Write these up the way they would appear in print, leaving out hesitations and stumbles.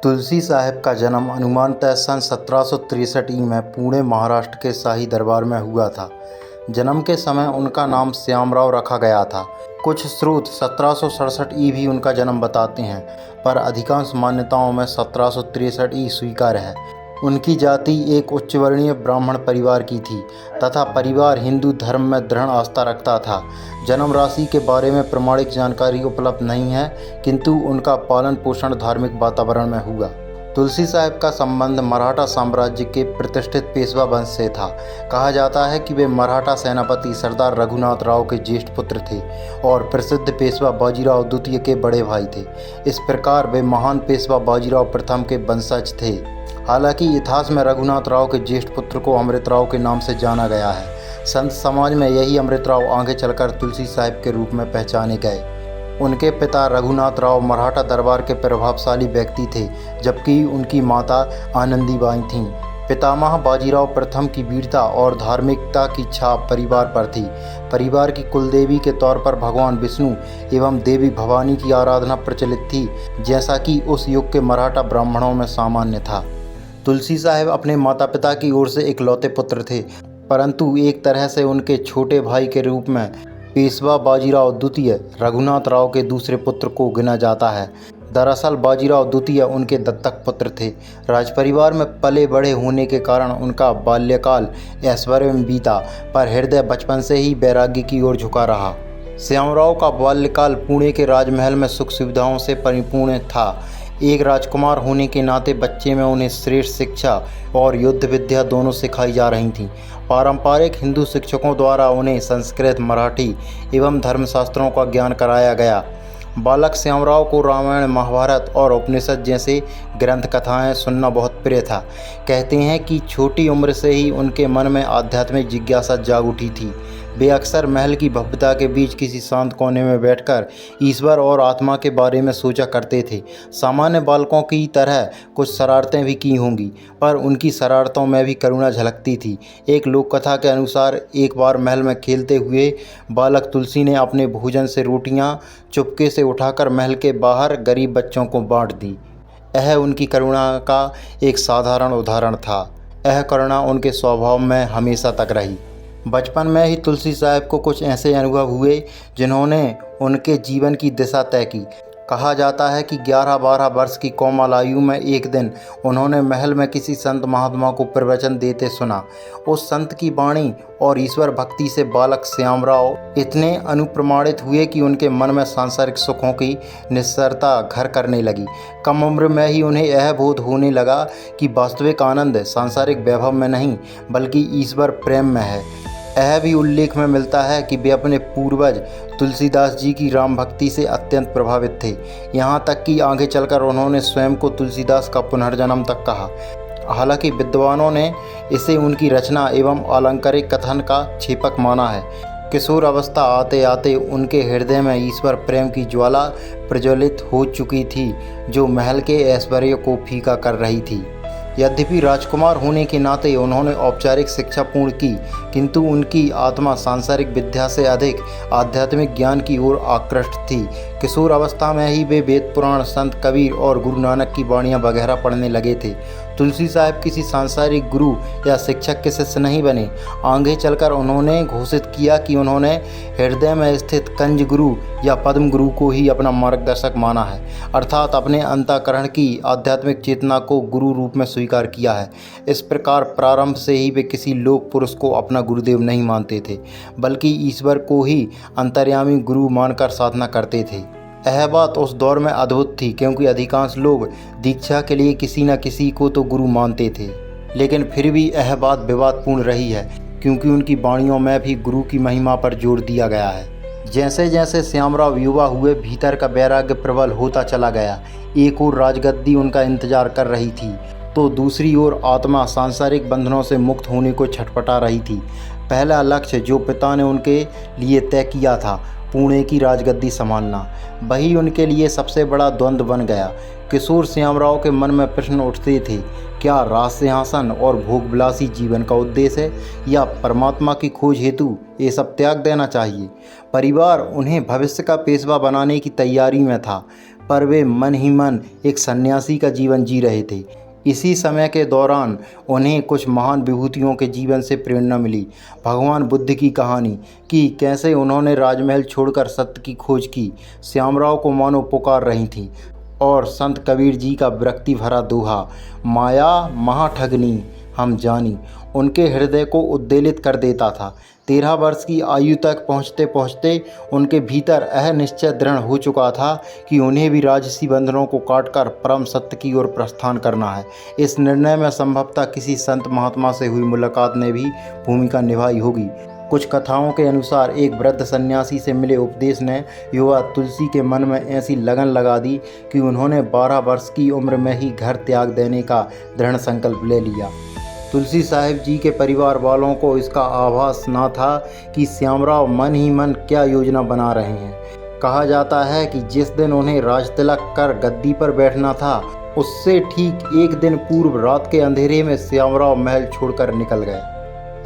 तुलसी साहब का जन्म अनुमानतः सन 1763 में पुणे महाराष्ट्र के शाही दरबार में हुआ था। जन्म के समय उनका नाम श्यामराव रखा गया था। कुछ स्रोत 1767 भी उनका जन्म बताते हैं, पर अधिकांश मान्यताओं में 1763 स्वीकार्य है। उनकी जाति एक उच्चवर्णीय ब्राह्मण परिवार की थी तथा परिवार हिंदू धर्म में दृढ़ आस्था रखता था। जन्म राशि के बारे में प्रमाणिक जानकारी उपलब्ध नहीं है, किंतु उनका पालन पोषण धार्मिक वातावरण में हुआ। तुलसी साहब का संबंध मराठा साम्राज्य के प्रतिष्ठित पेशवा वंश से था। कहा जाता है कि वे मराठा सेनापति सरदार रघुनाथ राव के ज्येष्ठ पुत्र थे और प्रसिद्ध पेशवा बाजीराव द्वितीय के बड़े भाई थे। इस प्रकार वे महान पेशवा बाजीराव प्रथम के वंशज थे। हालांकि इतिहास में रघुनाथ राव के ज्येष्ठ पुत्र को अमृतराव के नाम से जाना गया है। संत समाज में यही अमृतराव आगे चलकर तुलसी साहब के रूप में पहचाने गए। उनके पिता रघुनाथ राव मराठा दरबार के प्रभावशाली व्यक्ति थे, जबकि उनकी माता आनंदीबाई थीं। पितामह बाजीराव प्रथम की वीरता और धार्मिकता की छाप परिवार पर थी। परिवार की कुलदेवी के तौर पर भगवान विष्णु एवं देवी भवानी की आराधना प्रचलित थी, जैसा कि उस युग के मराठा ब्राह्मणों में सामान्य था। तुलसी साहब अपने माता पिता की ओर से इकलौते पुत्र थे, परंतु एक तरह से उनके छोटे भाई के रूप में पेशवा बाजीराव द्वितीय रघुनाथ राव के दूसरे पुत्र को गिना जाता है। दरअसल बाजीराव द्वितीय उनके दत्तक पुत्र थे। राजपरिवार में पले बड़े होने के कारण उनका बाल्यकाल ऐश्वर्य में बीता, पर हृदय बचपन से ही वैराग्य की ओर झुका रहा। श्यामराव का बाल्यकाल पुणे के राजमहल में सुख सुविधाओं से परिपूर्ण था। एक राजकुमार होने के नाते बच्चे में उन्हें श्रेष्ठ शिक्षा और युद्ध विद्या दोनों सिखाई जा रही थीं। पारंपरिक हिंदू शिक्षकों द्वारा उन्हें संस्कृत, मराठी एवं धर्मशास्त्रों का ज्ञान कराया गया। बालक श्यामराव को रामायण, महाभारत और उपनिषद जैसे ग्रंथ कथाएं सुनना बहुत प्रिय था। कहते हैं कि छोटी उम्र से ही उनके मन में आध्यात्मिक जिज्ञासा जाग उठी थी। वे अक्सर महल की भव्यता के बीच किसी शांत कोने में बैठकर ईश्वर और आत्मा के बारे में सोचा करते थे। सामान्य बालकों की तरह कुछ शरारतें भी की होंगी, पर उनकी शरारतों में भी करुणा झलकती थी। एक लोक कथा के अनुसार एक बार महल में खेलते हुए बालक तुलसी ने अपने भोजन से रोटियां चुपके से उठाकर महल के बाहर गरीब बच्चों को बांट दी। यह उनकी करुणा का एक साधारण उदाहरण था। यह करुणा उनके स्वभाव में हमेशा तक रही। बचपन में ही तुलसी साहब को कुछ ऐसे अनुभव हुए जिन्होंने उनके जीवन की दिशा तय की। कहा जाता है कि 11-12 वर्ष की कोमल आयु में एक दिन उन्होंने महल में किसी संत महात्मा को प्रवचन देते सुना। उस संत की वाणी और ईश्वर भक्ति से बालक श्यामराव इतने अनुप्रमाणित हुए कि उनके मन में सांसारिक सुखों की निस्सरता घर करने लगी। कम उम्र में ही उन्हें यह बोध होने लगा कि वास्तविक आनंद सांसारिक वैभव में नहीं, बल्कि ईश्वर प्रेम में है। यह भी उल्लेख में मिलता है कि वे अपने पूर्वज तुलसीदास जी की राम भक्ति से अत्यंत प्रभावित थे। यहाँ तक कि आगे चलकर उन्होंने स्वयं को तुलसीदास का पुनर्जन्म तक कहा। हालांकि विद्वानों ने इसे उनकी रचना एवं आलंकारिक कथन का छेपक माना है। किशोर अवस्था आते आते उनके हृदय में ईश्वर प्रेम की ज्वाला प्रज्वलित हो चुकी थी, जो महल के ऐश्वर्य को फीका कर रही थी। यद्यपि राजकुमार होने के नाते उन्होंने औपचारिक शिक्षा पूर्ण की, किंतु उनकी आत्मा सांसारिक विद्या से अधिक आध्यात्मिक ज्ञान की ओर आकृष्ट थी। किशोर अवस्था में ही वे वेद पुराण, संत कबीर और गुरु नानक की वाणियाँ वगैरह पढ़ने लगे थे। तुलसी साहब किसी सांसारिक गुरु या शिक्षक के शिष्य नहीं बने। आगे चलकर उन्होंने घोषित किया कि उन्होंने हृदय में स्थित कंज गुरु या पद्म गुरु को ही अपना मार्गदर्शक माना है, अर्थात अपने अंतःकरण की आध्यात्मिक चेतना को गुरु रूप में स्वीकार किया है। इस प्रकार प्रारंभ से ही वे किसी लोक पुरुष को अपना गुरुदेव नहीं मानते थे, बल्कि ईश्वर को ही अंतर्यामी गुरु मानकर साधना करते थे। यह बात उस दौर में अद्भुत थी, क्योंकि अधिकांश लोग दीक्षा के लिए किसी न किसी को तो गुरु मानते थे, लेकिन फिर भी यह बात विवादपूर्ण रही है, क्योंकि उनकी वाणियों में भी गुरु की महिमा पर जोर दिया गया है। जैसे जैसे श्यामराव युवा हुए, भीतर का वैराग्य प्रबल होता चला गया। एक ओर राजगद्दी उनका इंतजार कर रही थी, तो दूसरी ओर आत्मा सांसारिक बंधनों से मुक्त होने को छटपटा रही थी। पहला लक्ष्य जो पिता ने उनके लिए तय किया था, पुणे की राजगद्दी संभालना, वही उनके लिए सबसे बड़ा द्वंद्व बन गया। किशोर श्यामराव के मन में प्रश्न उठते थे, क्या राज सिंहासन और भोगविलासी जीवन का उद्देश्य है, या परमात्मा की खोज हेतु ये सब त्याग देना चाहिए। परिवार उन्हें भविष्य का पेशवा बनाने की तैयारी में था। पर वे मन ही मन एक सन्यासी का जीवन जी रहे थे। इसी समय के दौरान उन्हें कुछ महान विभूतियों के जीवन से प्रेरणा मिली। भगवान बुद्ध की कहानी कि कैसे उन्होंने राजमहल छोड़कर सत्य की खोज की, श्यामराव को मानो पुकार रही थी, और संत कबीर जी का विरक्ति भरा दोहा माया महाठगनी हम जानी उनके हृदय को उद्वेलित कर देता था। 13 वर्ष की आयु तक पहुँचते पहुँचते उनके भीतर यह निश्चय दृढ़ हो चुका था कि उन्हें भी राजसी बंधनों को काटकर परम सत्य की ओर प्रस्थान करना है। इस निर्णय में संभवतः किसी संत महात्मा से हुई मुलाकात ने भी भूमिका निभाई होगी। कुछ कथाओं के अनुसार एक वृद्ध सन्यासी से मिले उपदेश ने युवा तुलसी के मन में ऐसी लगन लगा दी कि उन्होंने 12 वर्ष की उम्र में ही घर त्याग देने का दृढ़ संकल्प ले लिया। तुलसी साहिब जी के परिवार वालों को इसका आभास न था कि श्यामराव मन ही मन क्या योजना बना रहे हैं। कहा जाता है कि जिस दिन उन्हें राजतिलक कर गद्दी पर बैठना था, उससे ठीक एक दिन पूर्व रात के अंधेरे में श्यामराव महल छोड़कर निकल गए।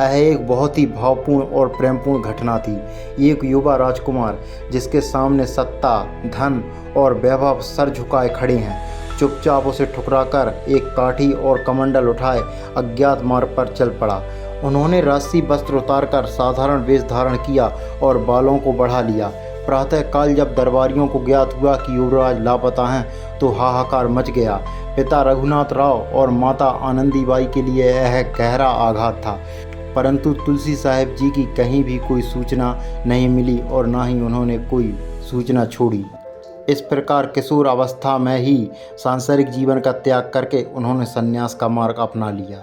यह एक बहुत ही भावपूर्ण और प्रेमपूर्ण घटना थी। एक युवा राजकुमार जिसके सामने सत्ता, धन और वैभव सर झुकाए खड़े हैं, चुपचाप उसे ठुकराकर एक काठी और कमंडल उठाए अज्ञात मार्ग पर चल पड़ा। उन्होंने राजसी वस्त्र उतारकर साधारण वेश धारण किया और बालों को बढ़ा लिया। प्रातःकाल जब दरबारियों को ज्ञात हुआ कि युवराज लापता हैं तो हाहाकार मच गया। पिता रघुनाथ राव और माता आनंदीबाई के लिए यह गहरा आघात था, परंतु तुलसी साहिब जी की कहीं भी कोई सूचना नहीं मिली और ना ही उन्होंने कोई सूचना छोड़ी। इस प्रकार किशोर अवस्था में ही सांसारिक जीवन का त्याग करके उन्होंने संन्यास का मार्ग अपना लिया।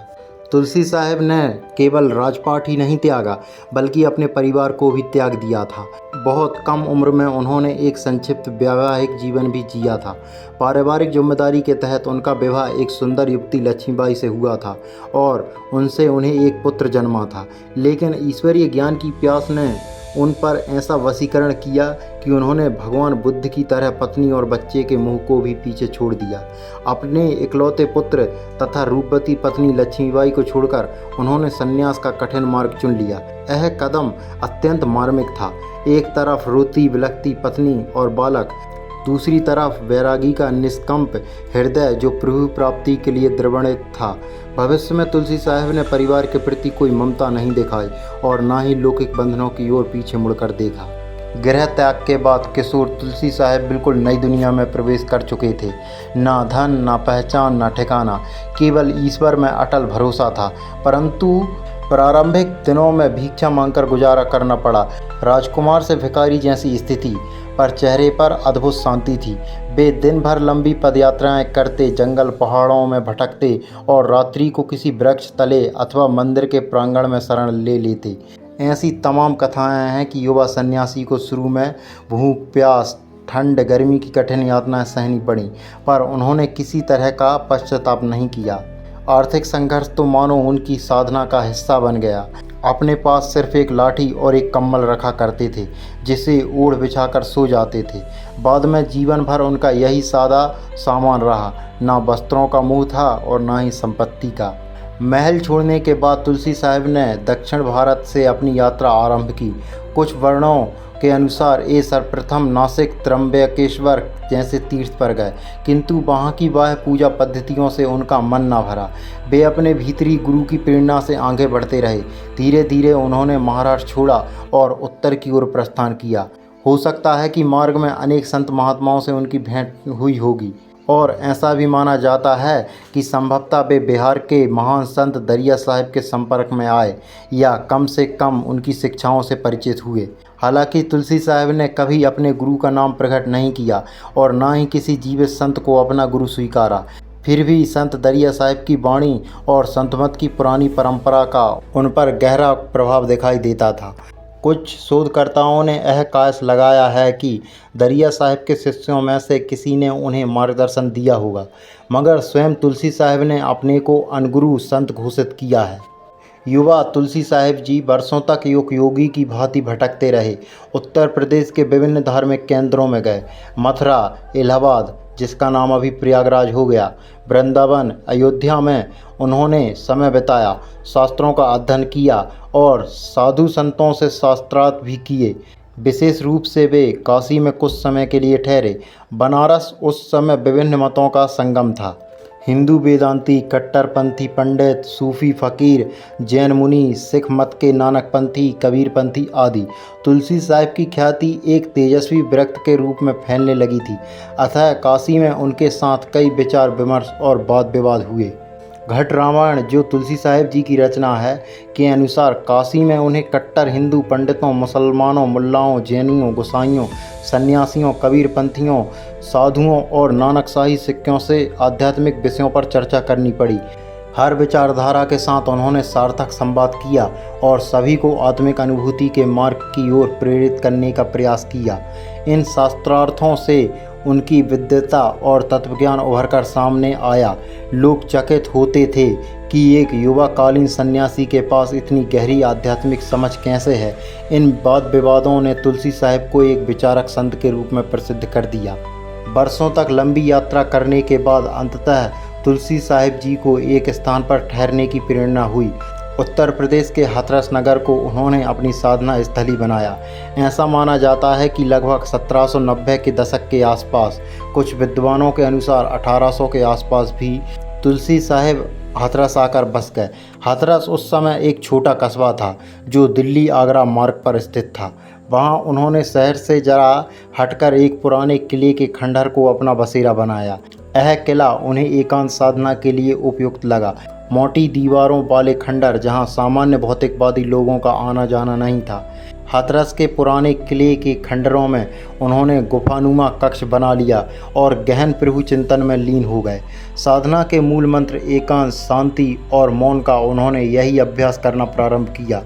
तुलसी साहिब ने केवल राजपाट ही नहीं त्यागा, बल्कि अपने परिवार को भी त्याग दिया था। बहुत कम उम्र में उन्होंने एक संक्षिप्त वैवाहिक जीवन भी जिया था। पारिवारिक जिम्मेदारी के तहत उनका विवाह एक सुंदर युवती लक्ष्मीबाई से हुआ था और उनसे उन्हें एक पुत्र जन्मा था। लेकिन ईश्वरीय ज्ञान की प्यास ने उन पर ऐसा वशीकरण किया कि उन्होंने भगवान बुद्ध की तरह पत्नी और बच्चे के मुंह को भी पीछे छोड़ दिया। अपने इकलौते पुत्र तथा रूपवती पत्नी लक्ष्मीबाई को छोड़कर उन्होंने संन्यास का कठिन मार्ग चुन लिया। यह कदम अत्यंत मार्मिक था। एक तरफ रोती बिलखती पत्नी और बालक, दूसरी तरफ वैरागी का निष्कंप हृदय जो प्रभु प्राप्ति के लिए द्रवणित था। भविष्य में तुलसी साहिब ने परिवार के प्रति कोई ममता नहीं दिखाई और ना ही लौकिक बंधनों की ओर पीछे मुड़कर देखा। गृह त्याग के बाद किशोर तुलसी साहिब बिल्कुल नई दुनिया में प्रवेश कर चुके थे। ना धन, ना पहचान, ना ठिकाना, केवल ईश्वर में अटल भरोसा था। परंतु प्रारंभिक दिनों में भिक्षा मांगकर गुजारा करना पड़ा। राजकुमार से भिखारी जैसी स्थिति, पर चेहरे पर अद्भुत शांति थी। वे दिन भर लंबी पदयात्राएं करते, जंगल पहाड़ों में भटकते और रात्रि को किसी वृक्ष तले अथवा मंदिर के प्रांगण में शरण ले लेते। ऐसी तमाम कथाएं हैं कि युवा सन्यासी को शुरू में भूख, प्यास, ठंड, गर्मी की कठिन यातनाएं सहनी पड़ी, पर उन्होंने किसी तरह का पश्चाताप नहीं किया। आर्थिक संघर्ष तो मानो उनकी साधना का हिस्सा बन गया। अपने पास सिर्फ एक लाठी और एक कंबल रखा करते थे, जिसे ओढ़ बिछाकर सो जाते थे। बाद में जीवन भर उनका यही सादा सामान रहा। ना वस्त्रों का मोह था और ना ही संपत्ति का। महल छोड़ने के बाद तुलसी साहिब ने दक्षिण भारत से अपनी यात्रा आरंभ की। कुछ वर्णों के अनुसार ये सर्वप्रथम नासिक, त्र्यंबकेश्वर जैसे तीर्थ पर गए, किंतु वहाँ की बाह्य पूजा पद्धतियों से उनका मन न भरा। वे अपने भीतरी गुरु की प्रेरणा से आगे बढ़ते रहे। धीरे धीरे उन्होंने महाराष्ट्र छोड़ा और उत्तर की ओर प्रस्थान किया। हो सकता है कि मार्ग में अनेक संत महात्माओं से उनकी भेंट हुई होगी और ऐसा भी माना जाता है कि संभवतः वे बिहार के महान संत दरिया साहिब के संपर्क में आए या कम से कम उनकी शिक्षाओं से परिचित हुए। हालांकि तुलसी साहिब ने कभी अपने गुरु का नाम प्रकट नहीं किया और ना ही किसी जीवित संत को अपना गुरु स्वीकारा। फिर भी संत दरिया साहिब की वाणी और संतमत की पुरानी परंपरा का उन पर गहरा प्रभाव दिखाई देता था। कुछ शोधकर्ताओं ने यह कयास लगाया है कि दरिया साहिब के शिष्यों में से किसी ने उन्हें मार्गदर्शन दिया होगा, मगर स्वयं तुलसी साहिब ने अपने को अनगुरु संत घोषित किया है। युवा तुलसी साहिब जी वर्षों तक योगी की भांति भटकते रहे। उत्तर प्रदेश के विभिन्न धार्मिक केंद्रों में गए। मथुरा, इलाहाबाद, जिसका नाम अभी प्रयागराज हो गया, वृंदावन, अयोध्या में उन्होंने समय बिताया। शास्त्रों का अध्ययन किया और साधु संतों से शास्त्रार्थ भी किए। विशेष रूप से वे काशी में कुछ समय के लिए ठहरे। बनारस उस समय विभिन्न मतों का संगम था। हिंदू वेदांती, कट्टरपंथी पंडित, सूफी फकीर, जैन मुनि, सिख मत के नानकपंथी, कबीरपंथी आदि। तुलसी साहिब की ख्याति एक तेजस्वी वृक्ष के रूप में फैलने लगी थी। अतः काशी में उनके साथ कई विचार विमर्श और वाद विवाद हुए। घट रामायण, जो तुलसी साहिब जी की रचना है, के अनुसार काशी में उन्हें कट्टर हिंदू पंडितों, मुसलमानों, मुल्लाओं, जैनियों, गोसाइयों, सन्यासियों, कबीरपंथियों, साधुओं और नानकशाही सिक्कों से आध्यात्मिक विषयों पर चर्चा करनी पड़ी। हर विचारधारा के साथ उन्होंने सार्थक संवाद किया और सभी को आत्मिक अनुभूति के मार्ग की ओर प्रेरित करने का प्रयास किया। इन शास्त्रार्थों से उनकी विद्वता और तत्वज्ञान उभर कर सामने आया। लोग चकित होते थे कि एक युवाकालीन सन्यासी के पास इतनी गहरी आध्यात्मिक समझ कैसे है। इन वाद विवादों ने तुलसी साहिब को एक विचारक संत के रूप में प्रसिद्ध कर दिया। वर्षों तक लंबी यात्रा करने के बाद अंततः तुलसी साहिब जी को एक स्थान पर ठहरने की प्रेरणा हुई। उत्तर प्रदेश के हाथरस नगर को उन्होंने अपनी साधना स्थली बनाया। ऐसा माना जाता है कि लगभग 1790 के दशक के आसपास, कुछ विद्वानों के अनुसार 1800 के आसपास भी तुलसी साहिब हाथरस आकर बस गए। हाथरस उस समय एक छोटा कस्बा था जो दिल्ली आगरा मार्ग पर स्थित था। वहाँ उन्होंने शहर से जरा हटकर एक पुराने किले के खंडहर को अपना बसेरा बनाया। यह किला उन्हें एकांत साधना के लिए उपयुक्त लगा। मोटी दीवारों वाले खंडहर, जहाँ सामान्य भौतिकवादी लोगों का आना जाना नहीं था। हाथरस के पुराने किले के खंडरों में उन्होंने गुफानुमा कक्ष बना लिया और गहन प्रभु चिंतन में लीन हो गए। साधना के मूल मंत्र एकांत, शांति और मौन का उन्होंने यही अभ्यास करना प्रारंभ किया।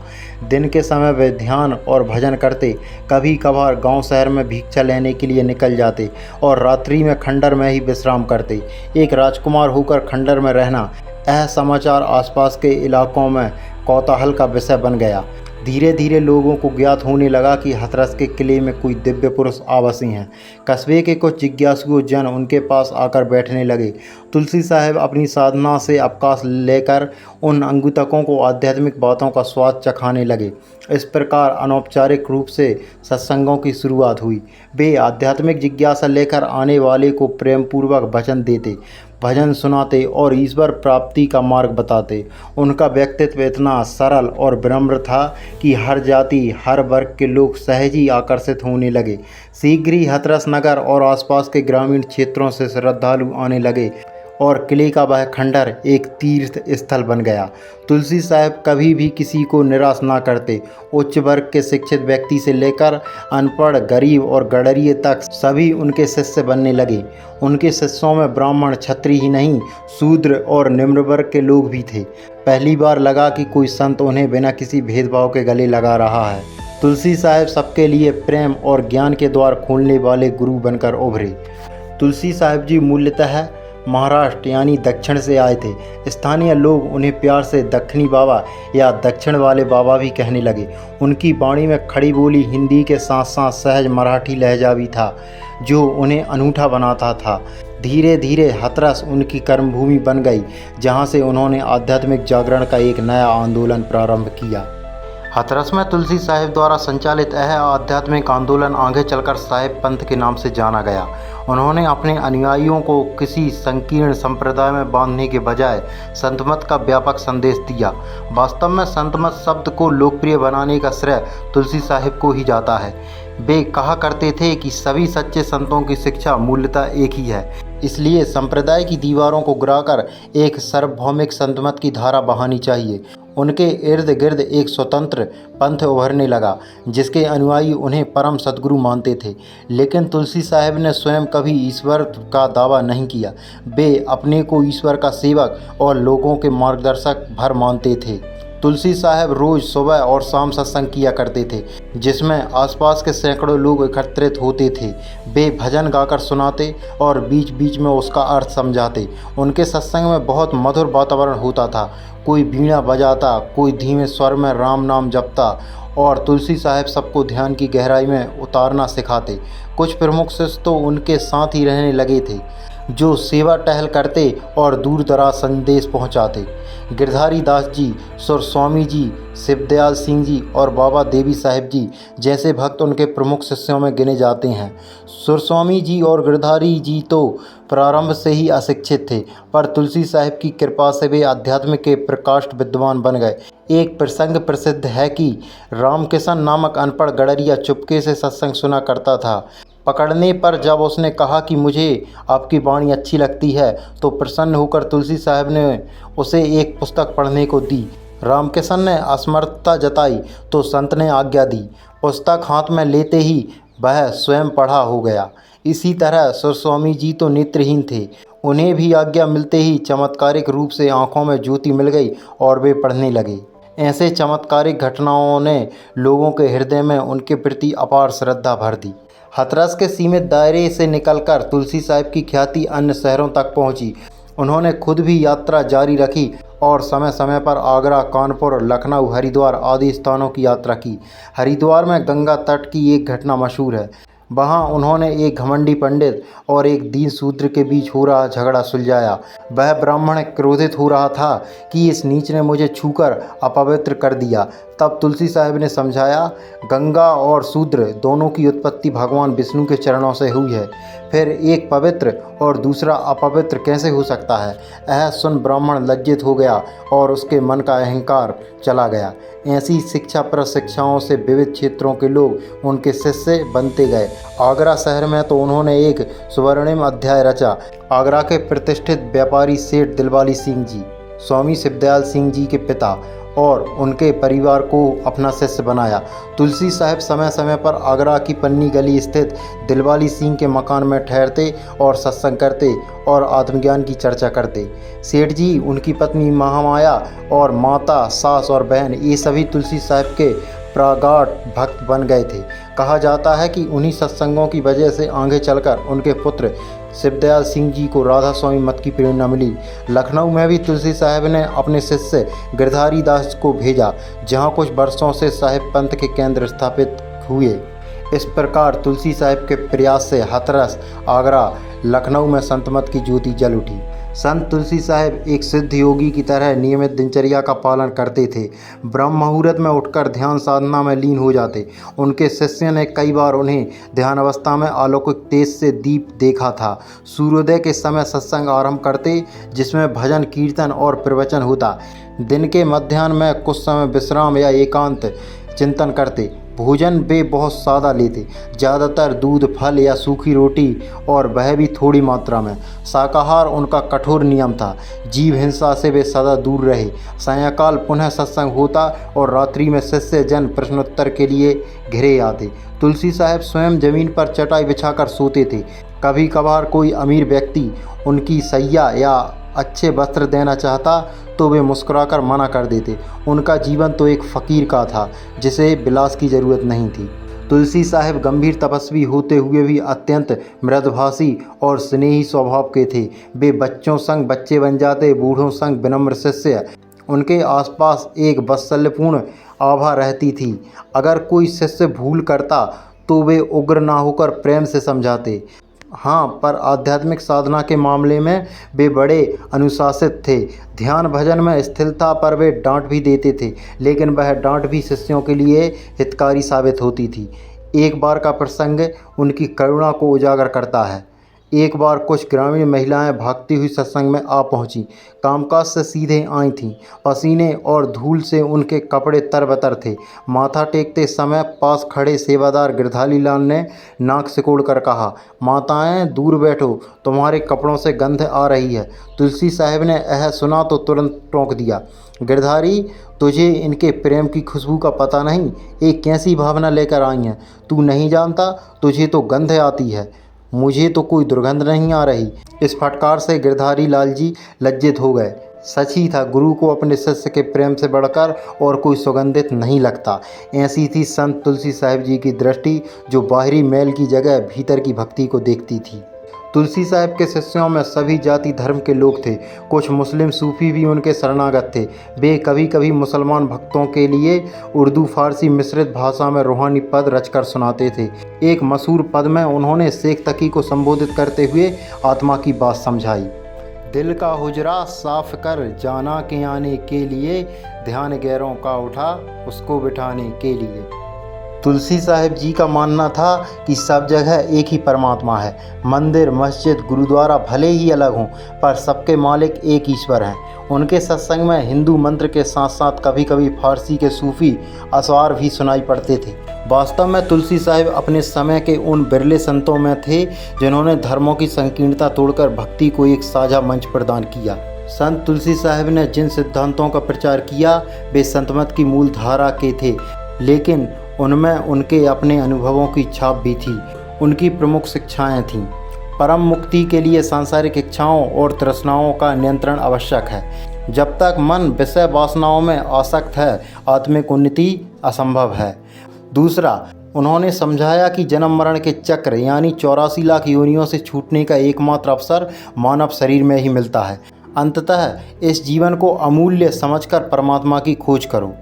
दिन के समय वे ध्यान और भजन करते, कभी कभार गांव शहर में भिक्षा लेने के लिए निकल जाते और रात्रि में खंडर में ही विश्राम करते। एक राजकुमार होकर खंडर में रहना, यह समाचार आसपास के इलाकों में कौतूहल का विषय बन गया। धीरे धीरे लोगों को ज्ञात होने लगा कि हाथरस के किले में कोई दिव्य पुरुष आवासीय हैं। कस्बे के कुछ जिज्ञासु जन उनके पास आकर बैठने लगे। तुलसी साहिब अपनी साधना से अवकाश लेकर उन अंगुतकों को आध्यात्मिक बातों का स्वाद चखाने लगे। इस प्रकार अनौपचारिक रूप से सत्संगों की शुरुआत हुई। वे आध्यात्मिक जिज्ञासा लेकर आने वाले को प्रेमपूर्वक वचन देते, भजन सुनाते और ईश्वर प्राप्ति का मार्ग बताते। उनका व्यक्तित्व इतना सरल और विनम्र था कि हर जाति, हर वर्ग के लोग सहज ही आकर्षित होने लगे। शीघ्र ही हाथरस नगर और आसपास के ग्रामीण क्षेत्रों से श्रद्धालु आने लगे और किले का वह खंडहर एक तीर्थ स्थल बन गया। तुलसी साहिब कभी भी किसी को निराश ना करते। उच्च वर्ग के शिक्षित व्यक्ति से लेकर अनपढ़, गरीब और गडरिये तक सभी उनके शिष्य बनने लगे। उनके शिष्यों में ब्राह्मण, क्षत्रिय ही नहीं, शूद्र और निम्न वर्ग के लोग भी थे। पहली बार लगा कि कोई संत उन्हें बिना किसी भेदभाव के गले लगा रहा है। तुलसी साहिब सबके लिए प्रेम और ज्ञान के द्वार खोलने वाले गुरु बनकर उभरे। तुलसी साहिब जी मूलतः महाराष्ट्र यानी दक्षिण से आए थे। स्थानीय लोग उन्हें प्यार से दक्षिणी बाबा या दक्षिण वाले बाबा भी कहने लगे। उनकी वाणी में खड़ी बोली हिंदी के साथ साथ सहज मराठी लहजा भी था, जो उन्हें अनूठा बनाता था। धीरे धीरे हाथरस उनकी कर्मभूमि बन गई, जहां से उन्होंने आध्यात्मिक जागरण का एक नया आंदोलन प्रारंभ किया। हाथरस में तुलसी साहिब द्वारा संचालित यह आध्यात्मिक आंदोलन आगे चलकर साहिब पंथ के नाम से जाना गया। उन्होंने अपने अनुयायियों को किसी संकीर्ण संप्रदाय में बांधने के बजाय संतमत का व्यापक संदेश दिया। वास्तव में संतमत शब्द को लोकप्रिय बनाने का श्रेय तुलसी साहिब को ही जाता है। वे कहा करते थे कि सभी सच्चे संतों की शिक्षा मूलतः एक ही है, इसलिए संप्रदाय की दीवारों को गिराकर एक सार्वभौमिक संतमत की धारा बहानी चाहिए। उनके इर्द गिर्द एक स्वतंत्र पंथ उभरने लगा, जिसके अनुयायी उन्हें परम सद्गुरु मानते थे। लेकिन तुलसी साहिब ने स्वयं कभी ईश्वर का दावा नहीं किया। वे अपने को ईश्वर का सेवक और लोगों के मार्गदर्शक भर मानते थे। तुलसी साहिब रोज़ सुबह और शाम सत्संग किया करते थे, जिसमें आसपास के सैकड़ों लोग एकत्रित होते थे। वे भजन गाकर सुनाते और बीच बीच में उसका अर्थ समझाते। उनके सत्संग में बहुत मधुर वातावरण होता था। कोई बीड़ा बजाता, कोई धीमे स्वर में राम नाम जपता और तुलसी साहिब सबको ध्यान की गहराई में उतारना सिखाते। कुछ प्रमुख शिष्य तो उनके साथ ही रहने लगे थे। जो सेवा टहल करते और दूर दराज संदेश पहुंचाते। गिरधारी दास जी, सुरस्वामी जी, शिवदयाल सिंह जी और बाबा देवी साहिब जी जैसे भक्त उनके प्रमुख शिष्यों में गिने जाते हैं। सुरस्वामी जी और गिरधारी जी तो प्रारंभ से ही अशिक्षित थे, पर तुलसी साहिब की कृपा से वे अध्यात्म के प्रकाष्ठ विद्वान बन गए। एक प्रसंग प्रसिद्ध है कि रामकिशन नामक अनपढ़ गडरिया चुपके से सत्संग सुना करता था। पकड़ने पर जब उसने कहा कि मुझे आपकी वाणी अच्छी लगती है, तो प्रसन्न होकर तुलसी साहब ने उसे एक पुस्तक पढ़ने को दी। रामकिशन ने असमर्थता जताई तो संत ने आज्ञा दी। पुस्तक हाथ में लेते ही वह स्वयं पढ़ा हो गया। इसी तरह सुरस्वामी जी तो नेत्रहीन थे, उन्हें भी आज्ञा मिलते ही चमत्कारिक रूप से आंखों में ज्योति मिल गई और वे पढ़ने लगे। ऐसे चमत्कारिक घटनाओं ने लोगों के हृदय में उनके प्रति अपार श्रद्धा भर दी। हाथरस के सीमित दायरे से निकलकर तुलसी साहिब की ख्याति अन्य शहरों तक पहुंची। उन्होंने खुद भी यात्रा जारी रखी और समय समय पर आगरा, कानपुर, लखनऊ, हरिद्वार आदि स्थानों की यात्रा की। हरिद्वार में गंगा तट की एक घटना मशहूर है। वहाँ उन्होंने एक घमंडी पंडित और एक दीन शूद्र के बीच हो रहा झगड़ा सुलझाया। वह ब्राह्मण क्रोधित हो रहा था कि इस नीच ने मुझे छूकर अपवित्र कर दिया। तब तुलसी साहिब ने समझाया, गंगा और शूद्र दोनों की उत्पत्ति भगवान विष्णु के चरणों से हुई है, फिर एक पवित्र और दूसरा अपवित्र कैसे हो सकता है। यह सुन ब्राह्मण लज्जित हो गया और उसके मन का अहंकार चला गया। ऐसी शिक्षा प्रशिक्षाओं से विविध क्षेत्रों के लोग उनके शिष्य बनते गए। आगरा शहर में तो उन्होंने एक स्वर्णिम अध्याय रचा। आगरा के प्रतिष्ठित व्यापारी सेठ दिलवाली सिंह जी, स्वामी शिवदयाल सिंह जी के पिता और उनके परिवार को अपना शिष्य बनाया। तुलसी साहिब समय समय पर आगरा की पन्नी गली स्थित दिलवाली सिंह के मकान में ठहरते और सत्संग करते और आत्मज्ञान की चर्चा करते। सेठ जी, उनकी पत्नी महामाया और माता, सास और बहन ये सभी तुलसी साहिब के प्रगाढ़ भक्त बन गए थे। कहा जाता है कि उन्हीं सत्संगों की वजह से आगे चलकर उनके पुत्र शिवदयाल सिंह जी को राधा स्वामी मत की प्रेरणा मिली। लखनऊ में भी तुलसी साहिब ने अपने शिष्य गिरधारी दास को भेजा, जहां कुछ वर्षों से साहिब पंथ के केंद्र स्थापित हुए। इस प्रकार तुलसी साहिब के प्रयास से हाथरस, आगरा, लखनऊ में संत मत की ज्योति जल उठी। संत तुलसी साहिब एक सिद्ध योगी की तरह नियमित दिनचर्या का पालन करते थे। ब्रह्म मुहूर्त में उठकर ध्यान साधना में लीन हो जाते। उनके शिष्य ने कई बार उन्हें ध्यान अवस्था में अलौकिक तेज से दीप देखा था। सूर्योदय के समय सत्संग आरंभ करते, जिसमें भजन, कीर्तन और प्रवचन होता। दिन के मध्याह्न में कुछ समय विश्राम या एकांत चिंतन करते। भोजन वे बहुत सादा लेते, ज़्यादातर दूध, फल या सूखी रोटी, और वह भी थोड़ी मात्रा में। शाकाहार उनका कठोर नियम था। जीव हिंसा से वे सदा दूर रहे। सायंकाल पुनः सत्संग होता और रात्रि में शिष्य जन प्रश्नोत्तर के लिए घिरे आते। तुलसी साहिब स्वयं जमीन पर चटाई बिछाकर सोते थे। कभी कभार कोई अमीर व्यक्ति उनकी सैया या अच्छे वस्त्र देना चाहता तो वे मुस्कुराकर मना कर देते। उनका जीवन तो एक फ़कीर का था, जिसे विलास की ज़रूरत नहीं थी। तुलसी साहिब गंभीर तपस्वी होते हुए भी अत्यंत मृदुभाषी और स्नेही स्वभाव के थे। वे बच्चों संग बच्चे बन जाते, बूढ़ों संग विनम्र शिष्य। उनके आसपास एक वात्सल्यपूर्ण आभा रहती थी। अगर कोई शिष्य भूल करता तो वे उग्र ना होकर प्रेम से समझाते। हाँ, पर आध्यात्मिक साधना के मामले में वे बड़े अनुशासित थे। ध्यान भजन में स्थिरता पर वे डांट भी देते थे, लेकिन वह डांट भी शिष्यों के लिए हितकारी साबित होती थी। एक बार का प्रसंग उनकी करुणा को उजागर करता है। एक बार कुछ ग्रामीण महिलाएं भागती हुई सत्संग में आ पहुंची। कामकाज से सीधे आई थीं। पसीने और धूल से उनके कपड़े तरबतर थे। माथा टेकते समय पास खड़े सेवादार गिरधारी लाल ने नाक सिकोड़ कर कहा, माताएं दूर बैठो, तुम्हारे कपड़ों से गंध आ रही है। तुलसी साहिब ने यह सुना तो तुरंत टोक दिया, गिरधारी, तुझे इनके प्रेम की खुशबू का पता नहीं? एक कैसी भावना लेकर आई हैं, तू नहीं जानता? तुझे तो गंध आती है, मुझे तो कोई दुर्गंध नहीं आ रही। इस फटकार से गिरधारी लाल जी लज्जित हो गए। सच ही था, गुरु को अपने शिष्य के प्रेम से बढ़कर और कोई सुगंधित नहीं लगता। ऐसी थी संत तुलसी साहिब जी की दृष्टि, जो बाहरी मैल की जगह भीतर की भक्ति को देखती थी। तुलसी साहब के शिष्यों में सभी जाति धर्म के लोग थे। कुछ मुस्लिम सूफी भी उनके शरणागत थे। वे कभी कभी मुसलमान भक्तों के लिए उर्दू फारसी मिश्रित भाषा में रूहानी पद रचकर सुनाते थे। एक मशहूर पद में उन्होंने शेख तकी को संबोधित करते हुए आत्मा की बात समझाई। दिल का हुजरा साफ कर जाना के आने के लिए, ध्यान गैरों का उठा उसको बिठाने के लिए। तुलसी साहिब जी का मानना था कि सब जगह एक ही परमात्मा है। मंदिर, मस्जिद, गुरुद्वारा भले ही अलग हों, पर सबके मालिक एक ईश्वर हैं। उनके सत्संग में हिंदू मंत्र के साथ साथ कभी कभी फारसी के सूफी अशआर भी सुनाई पड़ते थे। वास्तव में तुलसी साहिब अपने समय के उन बिरले संतों में थे जिन्होंने धर्मों की संकीर्णता तोड़कर भक्ति को एक साझा मंच प्रदान किया। संत तुलसी साहिब ने जिन सिद्धांतों का प्रचार किया वे संत मत की मूल धारा के थे, लेकिन उनमें उनके अपने अनुभवों की छाप भी थी। उनकी प्रमुख शिक्षाएं थीं। परम मुक्ति के लिए सांसारिक इच्छाओं और तृष्णाओं का नियंत्रण आवश्यक है। जब तक मन विषय वासनाओं में आसक्त है, आत्मिक उन्नति असंभव है। दूसरा, उन्होंने समझाया कि जन्म मरण के चक्र यानी 84 लाख योनियों से छूटने का एकमात्र अवसर मानव शरीर में ही मिलता है। अंततः इस जीवन को अमूल्य समझकर परमात्मा की खोज करो।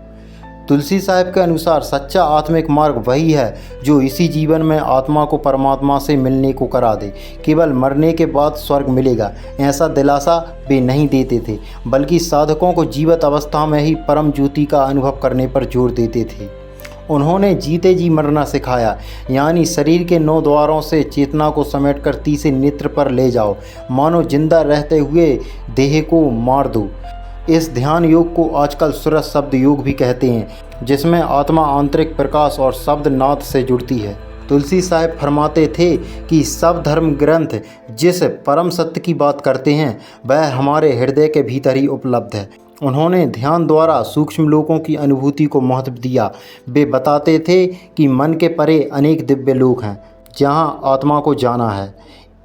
तुलसी साहिब के अनुसार सच्चा आत्मिक मार्ग वही है जो इसी जीवन में आत्मा को परमात्मा से मिलने को करा दे। केवल मरने के बाद स्वर्ग मिलेगा, ऐसा दिलासा वे नहीं देते थे, बल्कि साधकों को जीवित अवस्था में ही परम ज्योति का अनुभव करने पर जोर देते थे। उन्होंने जीते जी मरना सिखाया, यानी शरीर के 9 द्वारों से चेतना को समेटकर तीसरे नेत्र पर ले जाओ, मानो जिंदा रहते हुए देह को मार दो। इस ध्यान योग को आजकल सूरज शब्द योग भी कहते हैं, जिसमें आत्मा आंतरिक प्रकाश और शब्द नाद से जुड़ती है। तुलसी साहिब फरमाते थे कि सब धर्म ग्रंथ जिस परम सत्य की बात करते हैं वह हमारे हृदय के भीतर ही उपलब्ध है। उन्होंने ध्यान द्वारा सूक्ष्म लोकों की अनुभूति को महत्व दिया। वे बताते थे कि मन के परे अनेक दिव्य लोक हैं जहाँ आत्मा को जाना है।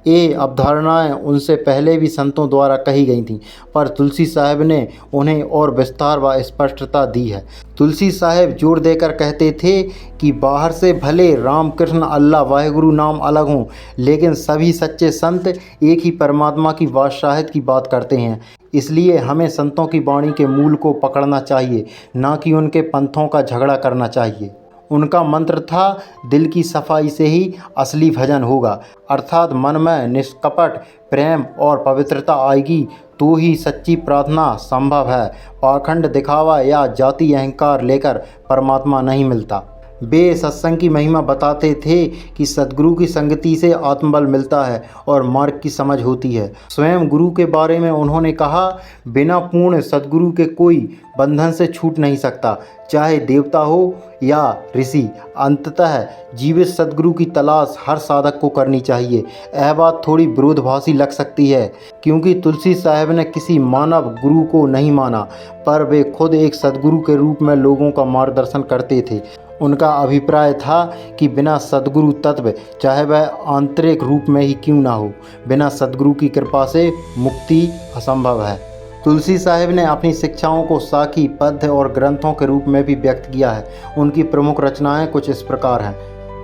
ये अवधारणाएं उनसे पहले भी संतों द्वारा कही गई थीं, पर तुलसी साहिब ने उन्हें और विस्तार व स्पष्टता दी है। तुलसी साहिब जोर देकर कहते थे कि बाहर से भले राम कृष्ण अल्लाह वाहिगुरु नाम अलग हों, लेकिन सभी सच्चे संत एक ही परमात्मा की बादशाहत की बात करते हैं। इसलिए हमें संतों की वाणी के मूल को पकड़ना चाहिए, ना कि उनके पंथों का झगड़ा करना चाहिए। उनका मंत्र था, दिल की सफाई से ही असली भजन होगा, अर्थात मन में निष्कपट प्रेम और पवित्रता आएगी तो ही सच्ची प्रार्थना संभव है। पाखंड, दिखावा या जाति अहंकार लेकर परमात्मा नहीं मिलता। वे सत्संग की महिमा बताते थे कि सद्गुरु की संगति से आत्मबल मिलता है और मार्ग की समझ होती है। स्वयं गुरु के बारे में उन्होंने कहा, बिना पूर्ण सद्गुरु के कोई बंधन से छूट नहीं सकता, चाहे देवता हो या ऋषि। अंततः जीवित सद्गुरु की तलाश हर साधक को करनी चाहिए। यह बात थोड़ी विरोधाभासी लग सकती है, क्योंकि तुलसी साहिब ने किसी मानव गुरु को नहीं माना, पर वे खुद एक सद्गुरु के रूप में लोगों का मार्गदर्शन करते थे। उनका अभिप्राय था कि बिना सद्गुरु तत्व, चाहे वह आंतरिक रूप में ही क्यों ना हो, बिना सद्गुरु की कृपा से मुक्ति असंभव है। तुलसी साहिब ने अपनी शिक्षाओं को साखी, पद्य और ग्रंथों के रूप में भी व्यक्त किया है। उनकी प्रमुख रचनाएं कुछ इस प्रकार हैं।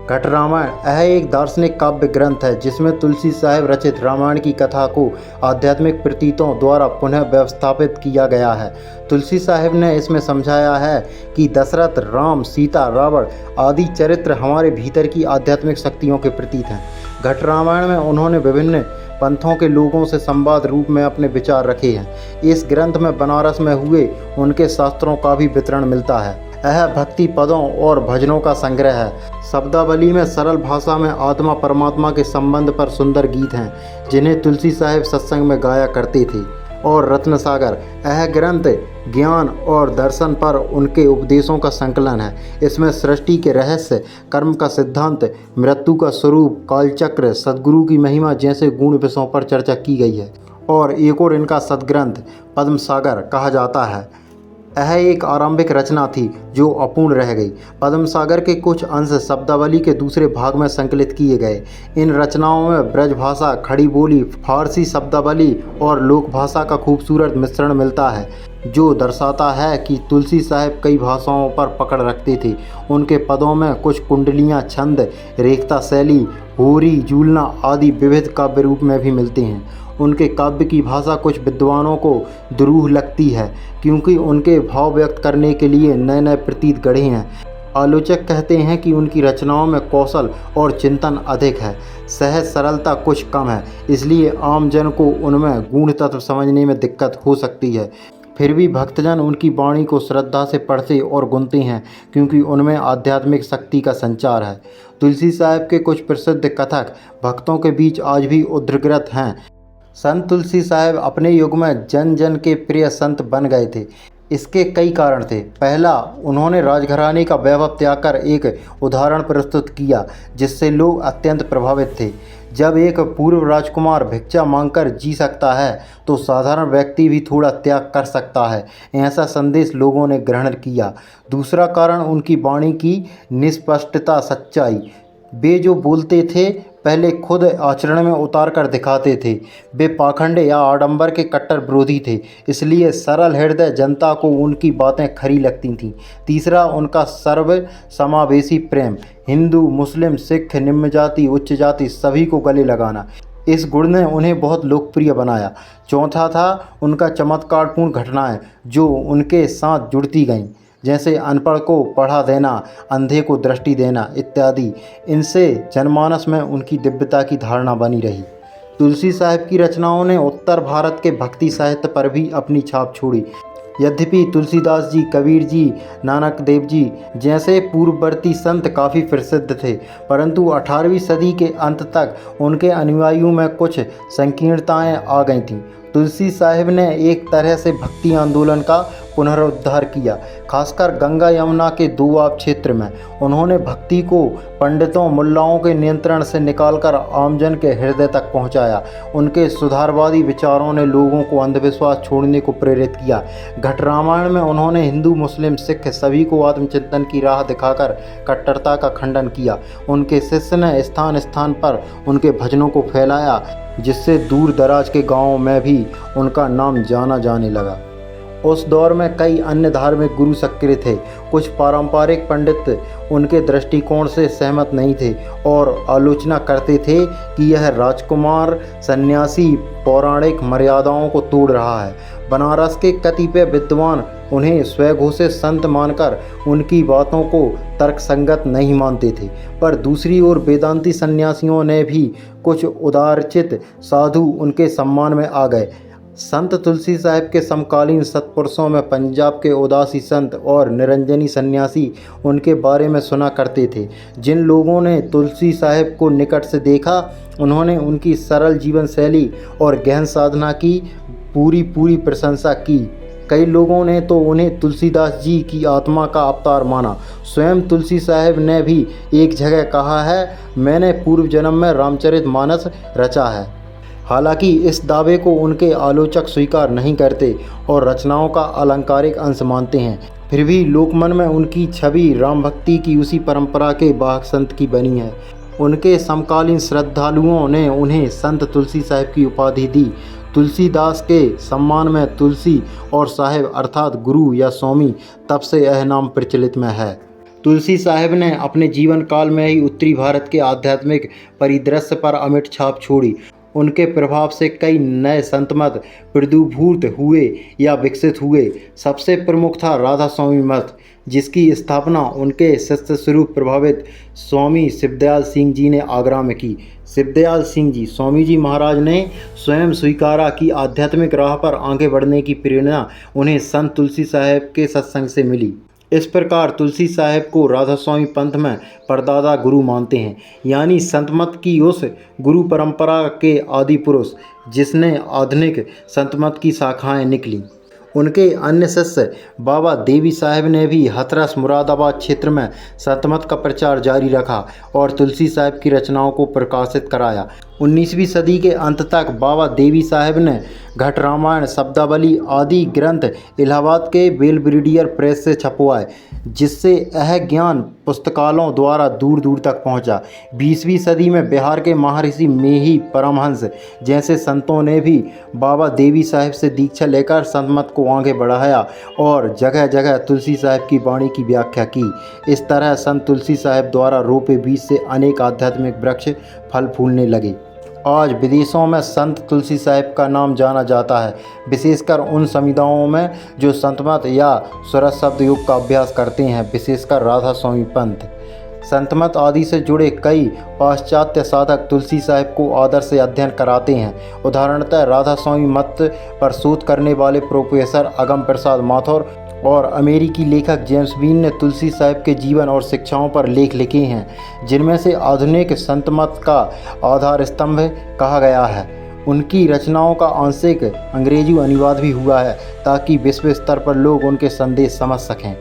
घट रामायण, यह एक दार्शनिक काव्य ग्रंथ है जिसमें तुलसी साहिब रचित रामायण की कथा को आध्यात्मिक प्रतीतों द्वारा पुनः व्यवस्थापित किया गया है। तुलसी साहिब ने इसमें समझाया है कि दशरथ, राम, सीता, रावण आदि चरित्र हमारे भीतर की आध्यात्मिक शक्तियों के प्रतीक हैं। घट रामायण में उन्होंने विभिन्न पंथों के लोगों से संवाद रूप में अपने विचार रखे हैं। इस ग्रंथ में बनारस में हुए उनके शास्त्रों का भी वितरण मिलता है। यह भक्ति पदों और भजनों का संग्रह है। शब्दावली में सरल भाषा में आत्मा परमात्मा के संबंध पर सुंदर गीत हैं जिन्हें तुलसी साहिब सत्संग में गाया करते थे। और रत्न सागर, यह ग्रंथ ज्ञान और दर्शन पर उनके उपदेशों का संकलन है। इसमें सृष्टि के रहस्य, कर्म का सिद्धांत, मृत्यु का स्वरूप, कालचक्र, सद्गुरु की महिमा जैसे गुण विषयों पर चर्चा की गई है। और एक और इनका सदग्रंथ पद्म सागर कहा जाता है। यह एक आरंभिक रचना थी जो अपूर्ण रह गई। पद्म सागर के कुछ अंश शब्दावली के दूसरे भाग में संकलित किए गए। इन रचनाओं में ब्रजभाषा, खड़ी बोली, फारसी शब्दावली और लोक भाषा का खूबसूरत मिश्रण मिलता है, जो दर्शाता है कि तुलसी साहब कई भाषाओं पर पकड़ रखते थे। उनके पदों में कुछ कुंडलियाँ, छंद, रेखता शैली, होरी, जूलना आदि विविध काव्य रूप में भी मिलते हैं। उनके काव्य की भाषा कुछ विद्वानों को दुरूह लगती है, क्योंकि उनके भाव व्यक्त करने के लिए नए नए प्रतीत गढ़े हैं। आलोचक कहते हैं कि उनकी रचनाओं में कौशल और चिंतन अधिक है, सहज सरलता कुछ कम है, इसलिए आम जन को उनमें गूढ़ तत्व समझने में दिक्कत हो सकती है। फिर भी भक्तजन उनकी वाणी को श्रद्धा से पढ़ते और गुनते हैं, क्योंकि उनमें आध्यात्मिक शक्ति का संचार है। तुलसी साहब के कुछ प्रसिद्ध कथक भक्तों के बीच आज भी उद्धृत हैं। संत तुलसी साहब अपने युग में जन जन के प्रिय संत बन गए थे। इसके कई कारण थे। पहला, उन्होंने राजघराने का वैभव त्याग कर एक उदाहरण प्रस्तुत किया, जिससे लोग अत्यंत प्रभावित थे। जब एक पूर्व राजकुमार भिक्षा मांगकर जी सकता है, तो साधारण व्यक्ति भी थोड़ा त्याग कर सकता है। ऐसा संदेश लोगों ने ग्रहण किया। दूसरा कारण, उनकी वाणी की निष्पष्टता, सच्चाई। वे जो बोलते थे पहले खुद आचरण में उतार कर दिखाते थे। वे पाखंड या आडंबर के कट्टर विरोधी थे, इसलिए सरल हृदय जनता को उनकी बातें खरी लगती थीं। तीसरा, उनका सर्व समावेशी प्रेम। हिंदू, मुस्लिम, सिख, निम्न जाति, उच्च जाति सभी को गले लगाना, इस गुण ने उन्हें बहुत लोकप्रिय बनाया। चौथा था उनका चमत्कारपूर्ण घटनाएं जो उनके साथ जुड़ती गईं, जैसे अनपढ़ को पढ़ा देना, अंधे को दृष्टि देना इत्यादि। इनसे जनमानस में उनकी दिव्यता की धारणा बनी रही। तुलसी साहब की रचनाओं ने उत्तर भारत के भक्ति साहित्य पर भी अपनी छाप छोड़ी। यद्यपि तुलसीदास जी, कबीर जी, नानक देव जी जैसे पूर्ववर्ती संत काफ़ी प्रसिद्ध थे, परंतु 18वीं सदी के अंत तक उनके अनुयायियों में कुछ संकीर्णताएं आ गई थीं। तुलसी साहब ने एक तरह से भक्ति आंदोलन का पुनरुद्धार किया, खासकर गंगा यमुना के दोआब क्षेत्र में। उन्होंने भक्ति को पंडितों, मुल्लाओं के नियंत्रण से निकालकर आमजन के हृदय तक पहुंचाया। उनके सुधारवादी विचारों ने लोगों को अंधविश्वास छोड़ने को प्रेरित किया। घट रामायण में उन्होंने हिंदू, मुस्लिम, सिख सभी को आत्मचिंतन की राह दिखाकर कट्टरता का खंडन किया। उनके शिष्य ने स्थान स्थान पर उनके भजनों को फैलाया, जिससे दूर दराज के गाँवों में भी उनका नाम जाना जाने लगा। उस दौर में कई अन्य धार्मिक गुरु सक्रिय थे। कुछ पारंपरिक पंडित उनके दृष्टिकोण से सहमत नहीं थे और आलोचना करते थे कि यह राजकुमार सन्यासी पौराणिक मर्यादाओं को तोड़ रहा है। बनारस के कतिपय विद्वान उन्हें स्वघोषित संत मानकर उनकी बातों को तर्कसंगत नहीं मानते थे, पर दूसरी ओर वेदांती सन्यासियों ने भी कुछ उदारचित साधु उनके सम्मान में आ गए। संत तुलसी साहब के समकालीन सत्पुरुषों में पंजाब के उदासी संत और निरंजनी सन्यासी उनके बारे में सुना करते थे। जिन लोगों ने तुलसी साहब को निकट से देखा, उन्होंने उनकी सरल जीवन शैली और गहन साधना की पूरी प्रशंसा की। कई लोगों ने तो उन्हें तुलसीदास जी की आत्मा का अवतार माना। स्वयं तुलसी साहब ने भी एक जगह कहा है, मैंने पूर्व जन्म में रामचरितमानस रचा है। हालांकि इस दावे को उनके आलोचक स्वीकार नहीं करते और रचनाओं का अलंकारिक अंश मानते हैं। फिर भी लोकमन में उनकी छवि राम भक्ति की उसी परंपरा के वाहक संत की बनी है। उनके समकालीन श्रद्धालुओं ने उन्हें संत तुलसी साहब की उपाधि दी। तुलसीदास के सम्मान में तुलसी और साहब अर्थात गुरु या स्वामी तब से यह नाम प्रचलित में है। तुलसी साहब ने अपने जीवन काल में ही उत्तरी भारत के आध्यात्मिक परिदृश्य पर अमिट छाप छोड़ी। उनके प्रभाव से कई नए संतमत प्रदुभूत हुए या विकसित हुए। सबसे प्रमुख था राधा स्वामी मत, जिसकी स्थापना उनके शिष्य स्वरूप प्रभावित स्वामी शिवदयाल सिंह जी ने आगरा में की। शिवदयाल सिंह जी, स्वामी जी महाराज ने स्वयं स्वीकारा कि आध्यात्मिक राह पर आगे बढ़ने की प्रेरणा उन्हें संत तुलसी साहब के सत्संग से मिली। इस प्रकार तुलसी साहब को राधा स्वामी पंथ में परदादा गुरु मानते हैं, यानी संतमत की उस गुरु परंपरा के आदि पुरुष जिसने आधुनिक संतमत की शाखाएं निकली। उनके अन्य शिष्य बाबा देवी साहब ने भी हथरस मुरादाबाद क्षेत्र में संतमत का प्रचार जारी रखा और तुलसी साहब की रचनाओं को प्रकाशित कराया। 19वीं सदी के अंत तक बाबा देवी साहब ने घट रामायण, शब्दावली आदि ग्रंथ इलाहाबाद के बेलब्रिडियर प्रेस से छपवाए, जिससे यह ज्ञान पुस्तकालयों द्वारा दूर दूर तक पहुंचा। 20वीं सदी में बिहार के महर्षि मेही परमहंस जैसे संतों ने भी बाबा देवी साहब से दीक्षा लेकर संत मत को आगे बढ़ाया और जगह जगह तुलसी साहब की वाणी की व्याख्या की। इस तरह संत तुलसी साहब द्वारा रोपे बीज से अनेक आध्यात्मिक वृक्ष फल फूलने लगे। आज विदेशों में संत तुलसी साहब का नाम जाना जाता है, विशेषकर उन समुदायों में जो संत मत या सुरत शब्द योग का अभ्यास करते हैं, विशेषकर राधा स्वामी पंथ। संत मत आदि से जुड़े कई पाश्चात्य साधक तुलसी साहब को आदर से अध्ययन कराते हैं। उदाहरणतः राधा स्वामी मत पर शोध करने वाले प्रोफेसर अगम प्रसाद माथुर और अमेरिकी लेखक जेम्स बीन ने तुलसी साहब के जीवन और शिक्षाओं पर लेख लिखे हैं, जिनमें से आधुनिक संत मत का आधार स्तंभ कहा गया है। उनकी रचनाओं का आंशिक अंग्रेजी अनुवाद भी हुआ है ताकि विश्व स्तर पर लोग उनके संदेश समझ सकें।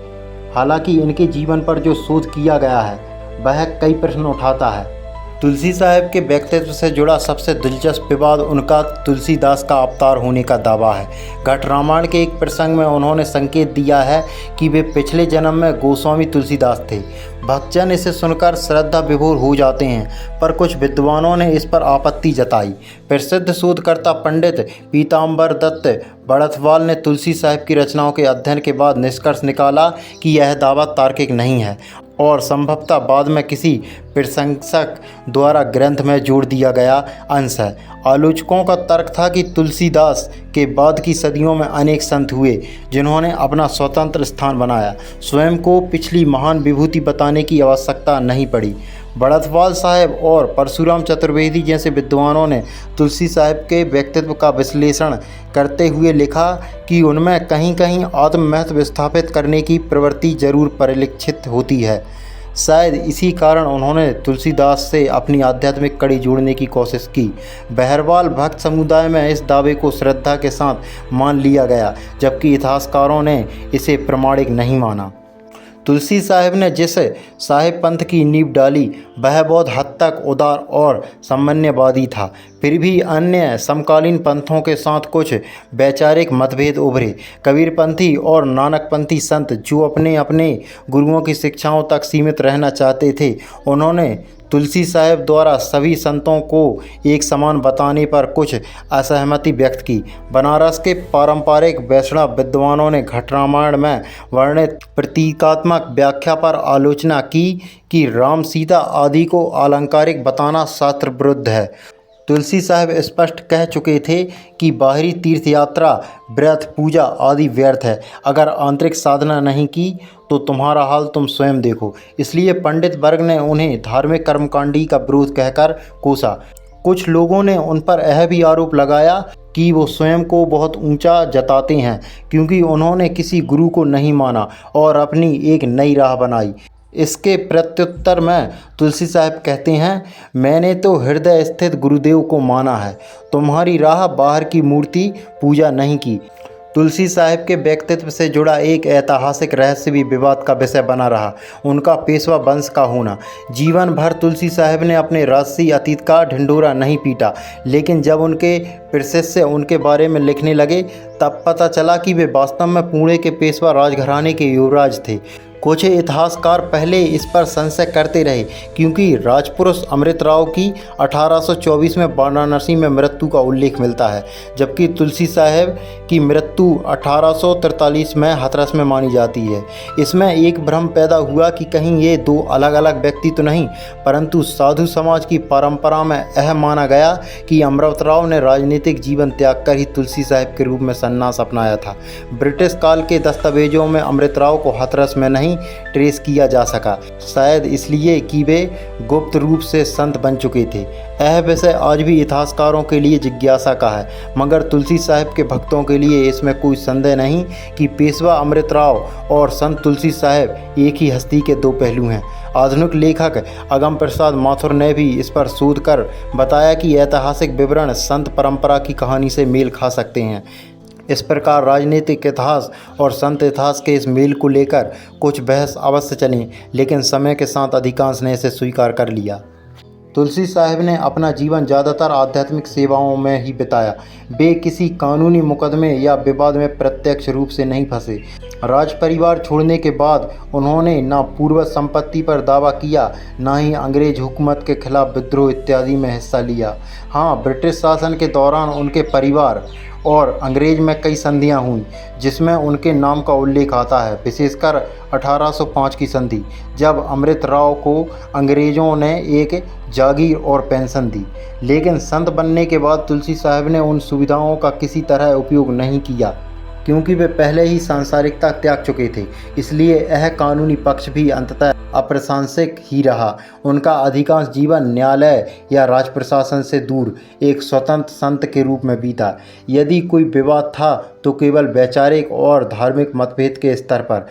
हालांकि इनके जीवन पर जो शोध किया गया है वह कई प्रश्न उठाता है। तुलसी साहब के व्यक्तित्व से जुड़ा सबसे दिलचस्प विवाद उनका तुलसीदास का अवतार होने का दावा है। घट रामायण के एक प्रसंग में उन्होंने संकेत दिया है कि वे पिछले जन्म में गोस्वामी तुलसीदास थे। भक्तजन इसे सुनकर श्रद्धा विभोर हो जाते हैं, पर कुछ विद्वानों ने इस पर आपत्ति जताई। प्रसिद्ध शोधकर्ता पंडित पीताम्बर दत्त बड़थवाल ने तुलसी साहब की रचनाओं के अध्ययन के बाद निष्कर्ष निकाला कि यह दावा तार्किक नहीं है और संभवतः बाद में किसी प्रशंसक द्वारा ग्रंथ में जोड़ दिया गया अंश है। आलोचकों का तर्क था कि तुलसीदास के बाद की सदियों में अनेक संत हुए जिन्होंने अपना स्वतंत्र स्थान बनाया। स्वयं को पिछली महान विभूति बताने की आवश्यकता नहीं पड़ी। बड़थवाल साहब और परशुराम चतुर्वेदी जैसे विद्वानों ने तुलसी साहब के व्यक्तित्व का विश्लेषण करते हुए लिखा कि उनमें कहीं कहीं आत्ममहत्व स्थापित करने की प्रवृत्ति जरूर परिलक्षित होती है। शायद इसी कारण उन्होंने तुलसीदास से अपनी आध्यात्मिक कड़ी जोड़ने की कोशिश की। बहरवाल भक्त समुदाय में इस दावे को श्रद्धा के साथ मान लिया गया, जबकि इतिहासकारों ने इसे प्रमाणिक नहीं माना। तुलसी साहब ने जिस साहिब पंथ की नींव डाली वह बहुत हद तक उदार और सामान्यवादी था। फिर भी अन्य समकालीन पंथों के साथ कुछ वैचारिक मतभेद उभरे। कबीरपंथी और नानकपंथी संत जो अपने अपने गुरुओं की शिक्षाओं तक सीमित रहना चाहते थे, उन्होंने तुलसी साहब द्वारा सभी संतों को एक समान बताने पर कुछ असहमति व्यक्त की। बनारस के पारंपरिक वैष्णव विद्वानों ने घट रामायण में वर्णित प्रतीकात्मक व्याख्या पर आलोचना की कि राम सीता आदि को अलंकारिक बताना शास्त्र विरुद्ध है। तुलसी साहब स्पष्ट कह चुके थे कि बाहरी तीर्थ यात्रा, व्रत, पूजा आदि व्यर्थ है। अगर आंतरिक साधना नहीं की तो तुम्हारा हाल तुम स्वयं देखो। इसलिए पंडित वर्ग ने उन्हें धार्मिक कर्मकांडी का विरोध कहकर कोसा। कुछ लोगों ने उन पर यह भी आरोप लगाया कि वो स्वयं को बहुत ऊंचा जताते हैं क्योंकि उन्होंने किसी गुरु को नहीं माना और अपनी एक नई राह बनाई। इसके प्रत्युत्तर में तुलसी साहब कहते हैं, मैंने तो हृदय स्थित गुरुदेव को माना है, तुम्हारी राह बाहर की मूर्ति पूजा नहीं की। तुलसी साहब के व्यक्तित्व से जुड़ा एक ऐतिहासिक रहस्य भी विवाद का विषय बना रहा, उनका पेशवा वंश का होना। जीवन भर तुलसी साहब ने अपने राजसी अतीत का ढिंढोरा नहीं पीटा, लेकिन जब उनके प्रशिष्य उनके बारे में लिखने लगे तब पता चला कि वे वास्तव में पुणे के पेशवा राजघराने के युवराज थे। कुछ इतिहासकार पहले इस पर संशय करते रहे क्योंकि राजपुरुष अमृतराव की 1824 में वाराणसी में मृत्यु का उल्लेख मिलता है, जबकि तुलसी साहब की मृत्यु 1843 में हाथरस में मानी जाती है। इसमें एक भ्रम पैदा हुआ कि कहीं ये दो अलग अलग व्यक्ति तो नहीं, परंतु साधु समाज की परंपरा में यह माना गया कि अमृतराव ने राजनीतिक जीवन त्याग कर ही तुलसी साहब के रूप में संन्यास अपनाया था। ब्रिटिश काल के दस्तावेजों में अमृतराव को हाथरस में नहीं ट्रेस किया जा सका, शायद इसलिए कि वे गुप्त रूप से संत बन चुके थे। यह विषय आज भी इतिहासकारों के लिए जिज्ञासा का है, मगर तुलसी साहब के भक्तों के लिए इसमें कोई संदेह नहीं कि पेशवा अमृतराव और संत तुलसी साहब एक ही हस्ती के दो पहलू हैं। आधुनिक लेखक अगम प्रसाद माथुर ने भी इस पर शोध कर बताया कि ऐतिहासिक विवरण संत परंपरा की कहानी से मेल खा सकते हैं। इस प्रकार राजनीतिक इतिहास और संत इतिहास के इस मेल को लेकर कुछ बहस अवश्य चली, लेकिन समय के साथ अधिकांश ने इसे स्वीकार कर लिया। तुलसी साहब ने अपना जीवन ज़्यादातर आध्यात्मिक सेवाओं में ही बिताया। वे किसी कानूनी मुकदमे या विवाद में प्रत्यक्ष रूप से नहीं फंसे। राज परिवार छोड़ने के बाद उन्होंने न पूर्वज संपत्ति पर दावा किया, न ही अंग्रेज हुकूमत के खिलाफ विद्रोह इत्यादि में हिस्सा लिया। हाँ, ब्रिटिश शासन के दौरान उनके परिवार और अंग्रेज में कई संधियां हुईं, जिसमें उनके नाम का उल्लेख आता है, विशेषकर 1805 की संधि, जब अमृतराव को अंग्रेज़ों ने एक जागीर और पेंशन दी। लेकिन संत बनने के बाद तुलसी साहब ने उन सुविधाओं का किसी तरह उपयोग नहीं किया, क्योंकि वे पहले ही सांसारिकता त्याग चुके थे। इसलिए यह कानूनी पक्ष भी अंततः अप्रासंगिक ही रहा। उनका अधिकांश जीवन न्यायालय या राज प्रशासन से दूर एक स्वतंत्र संत के रूप में बीता। यदि कोई विवाद था तो केवल वैचारिक और धार्मिक मतभेद के स्तर पर,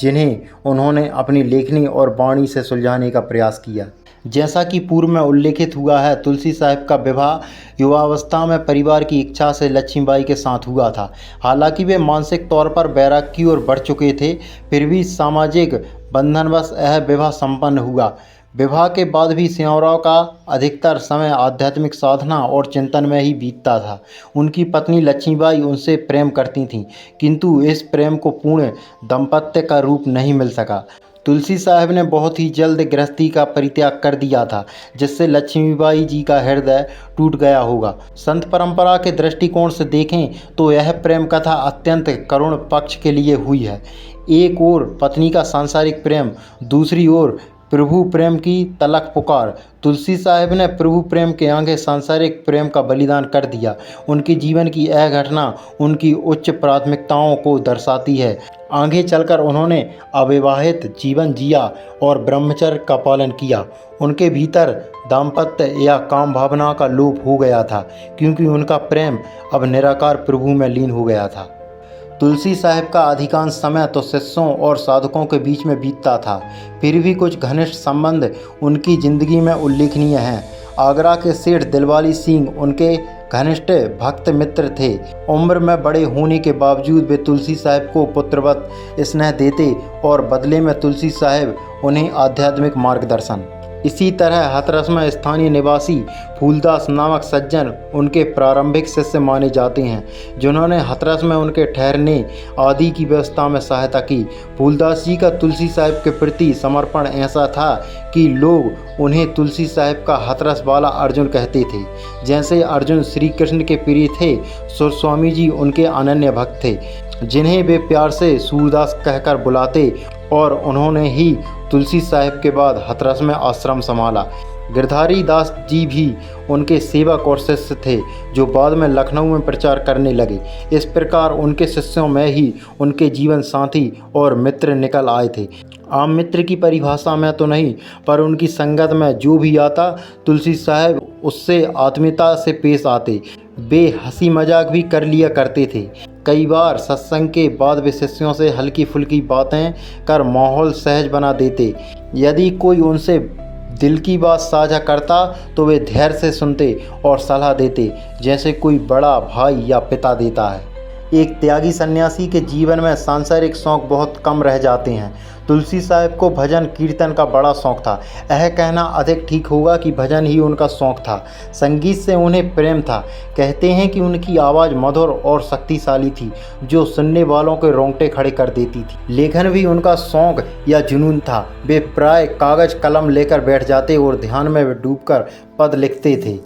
जिन्हें उन्होंने अपनी लेखनी और वाणी से सुलझाने का प्रयास किया। जैसा कि पूर्व में उल्लेखित हुआ है, तुलसी साहब का विवाह युवावस्था में परिवार की इच्छा से लक्ष्मीबाई के साथ हुआ था। हालांकि वे मानसिक तौर पर बैराग की ओर बढ़ चुके थे, फिर भी सामाजिक बंधनवश यह विवाह संपन्न हुआ। विवाह के बाद भी श्यामराव का अधिकतर समय आध्यात्मिक साधना और चिंतन में ही बीतता था। उनकी पत्नी लक्ष्मीबाई उनसे प्रेम करती थीं, किंतु इस प्रेम को पूर्ण दाम्पत्य का रूप नहीं मिल सका। तुलसी साहब ने बहुत ही जल्द गृहस्थी का परित्याग कर दिया था, जिससे लक्ष्मीबाई जी का हृदय टूट गया होगा। संत परंपरा के दृष्टिकोण से देखें तो यह प्रेम कथा अत्यंत करुण पक्ष के लिए हुई है। एक ओर पत्नी का सांसारिक प्रेम, दूसरी ओर प्रभु प्रेम की तलक पुकार। तुलसी साहब ने प्रभु प्रेम के आगे सांसारिक प्रेम का बलिदान कर दिया। उनके जीवन की यह घटना उनकी उच्च प्राथमिकताओं को दर्शाती है। आगे चलकर उन्होंने अविवाहित जीवन जिया और ब्रह्मचर्य का पालन किया। उनके भीतर दाम्पत्य या काम भावना का लोप हो गया था, क्योंकि उनका प्रेम अब निराकार प्रभु में लीन हो गया था। तुलसी साहब का अधिकांश समय तो शिष्यों और साधकों के बीच में बीतता था, फिर भी कुछ घनिष्ठ संबंध उनकी जिंदगी में उल्लेखनीय हैं। आगरा के सेठ दिलवाली सिंह उनके घनिष्ठ भक्त मित्र थे। उम्र में बड़े होने के बावजूद वे तुलसी साहब को पुत्रवत स्नेह देते और बदले में तुलसी साहब उन्हें आध्यात्मिक मार्गदर्शन। इसी तरह हाथरस में स्थानीय निवासी फूलदास नामक सज्जन उनके प्रारंभिक शिष्य माने जाते हैं, जिन्होंने हाथरस में उनके ठहरने आदि की व्यवस्था में सहायता की। फूलदास जी का तुलसी साहब के प्रति समर्पण ऐसा था कि लोग उन्हें तुलसी साहब का हाथरस वाला अर्जुन कहते थे। जैसे अर्जुन श्री कृष्ण के प्रिय थे, सुरस्वामी जी उनके अनन्य भक्त थे, जिन्हें वे प्यार से सूरदास कहकर बुलाते, और उन्होंने ही तुलसी साहब के बाद हाथरस में आश्रम संभाला। गिरधारी दास जी भी उनके सेवक और शिष्य थे, जो बाद में लखनऊ में प्रचार करने लगे। इस प्रकार उनके शिष्यों में ही उनके जीवन साथी और मित्र निकल आए थे। आम मित्र की परिभाषा में तो नहीं, पर उनकी संगत में जो भी आता, तुलसी साहब उससे आत्मीयता से पेश आते। वे हंसी मजाक भी कर लिया करते थे। कई बार सत्संग के बाद वे शिष्यों से हल्की फुल्की बातें कर माहौल सहज बना देते। यदि कोई उनसे दिल की बात साझा करता तो वे धैर्य से सुनते और सलाह देते, जैसे कोई बड़ा भाई या पिता देता है। एक त्यागी सन्यासी के जीवन में सांसारिक शौक बहुत कम रह जाते हैं। तुलसी साहब को भजन कीर्तन का बड़ा शौक था। यह कहना अधिक ठीक होगा कि भजन ही उनका शौक था। संगीत से उन्हें प्रेम था। कहते हैं कि उनकी आवाज़ मधुर और शक्तिशाली थी, जो सुनने वालों के रोंगटे खड़े कर देती थी। लेखन भी उनका शौक या जुनून था। वे प्राय कागज कलम लेकर बैठ जाते और ध्यान में डूबकर पद लिखते थे।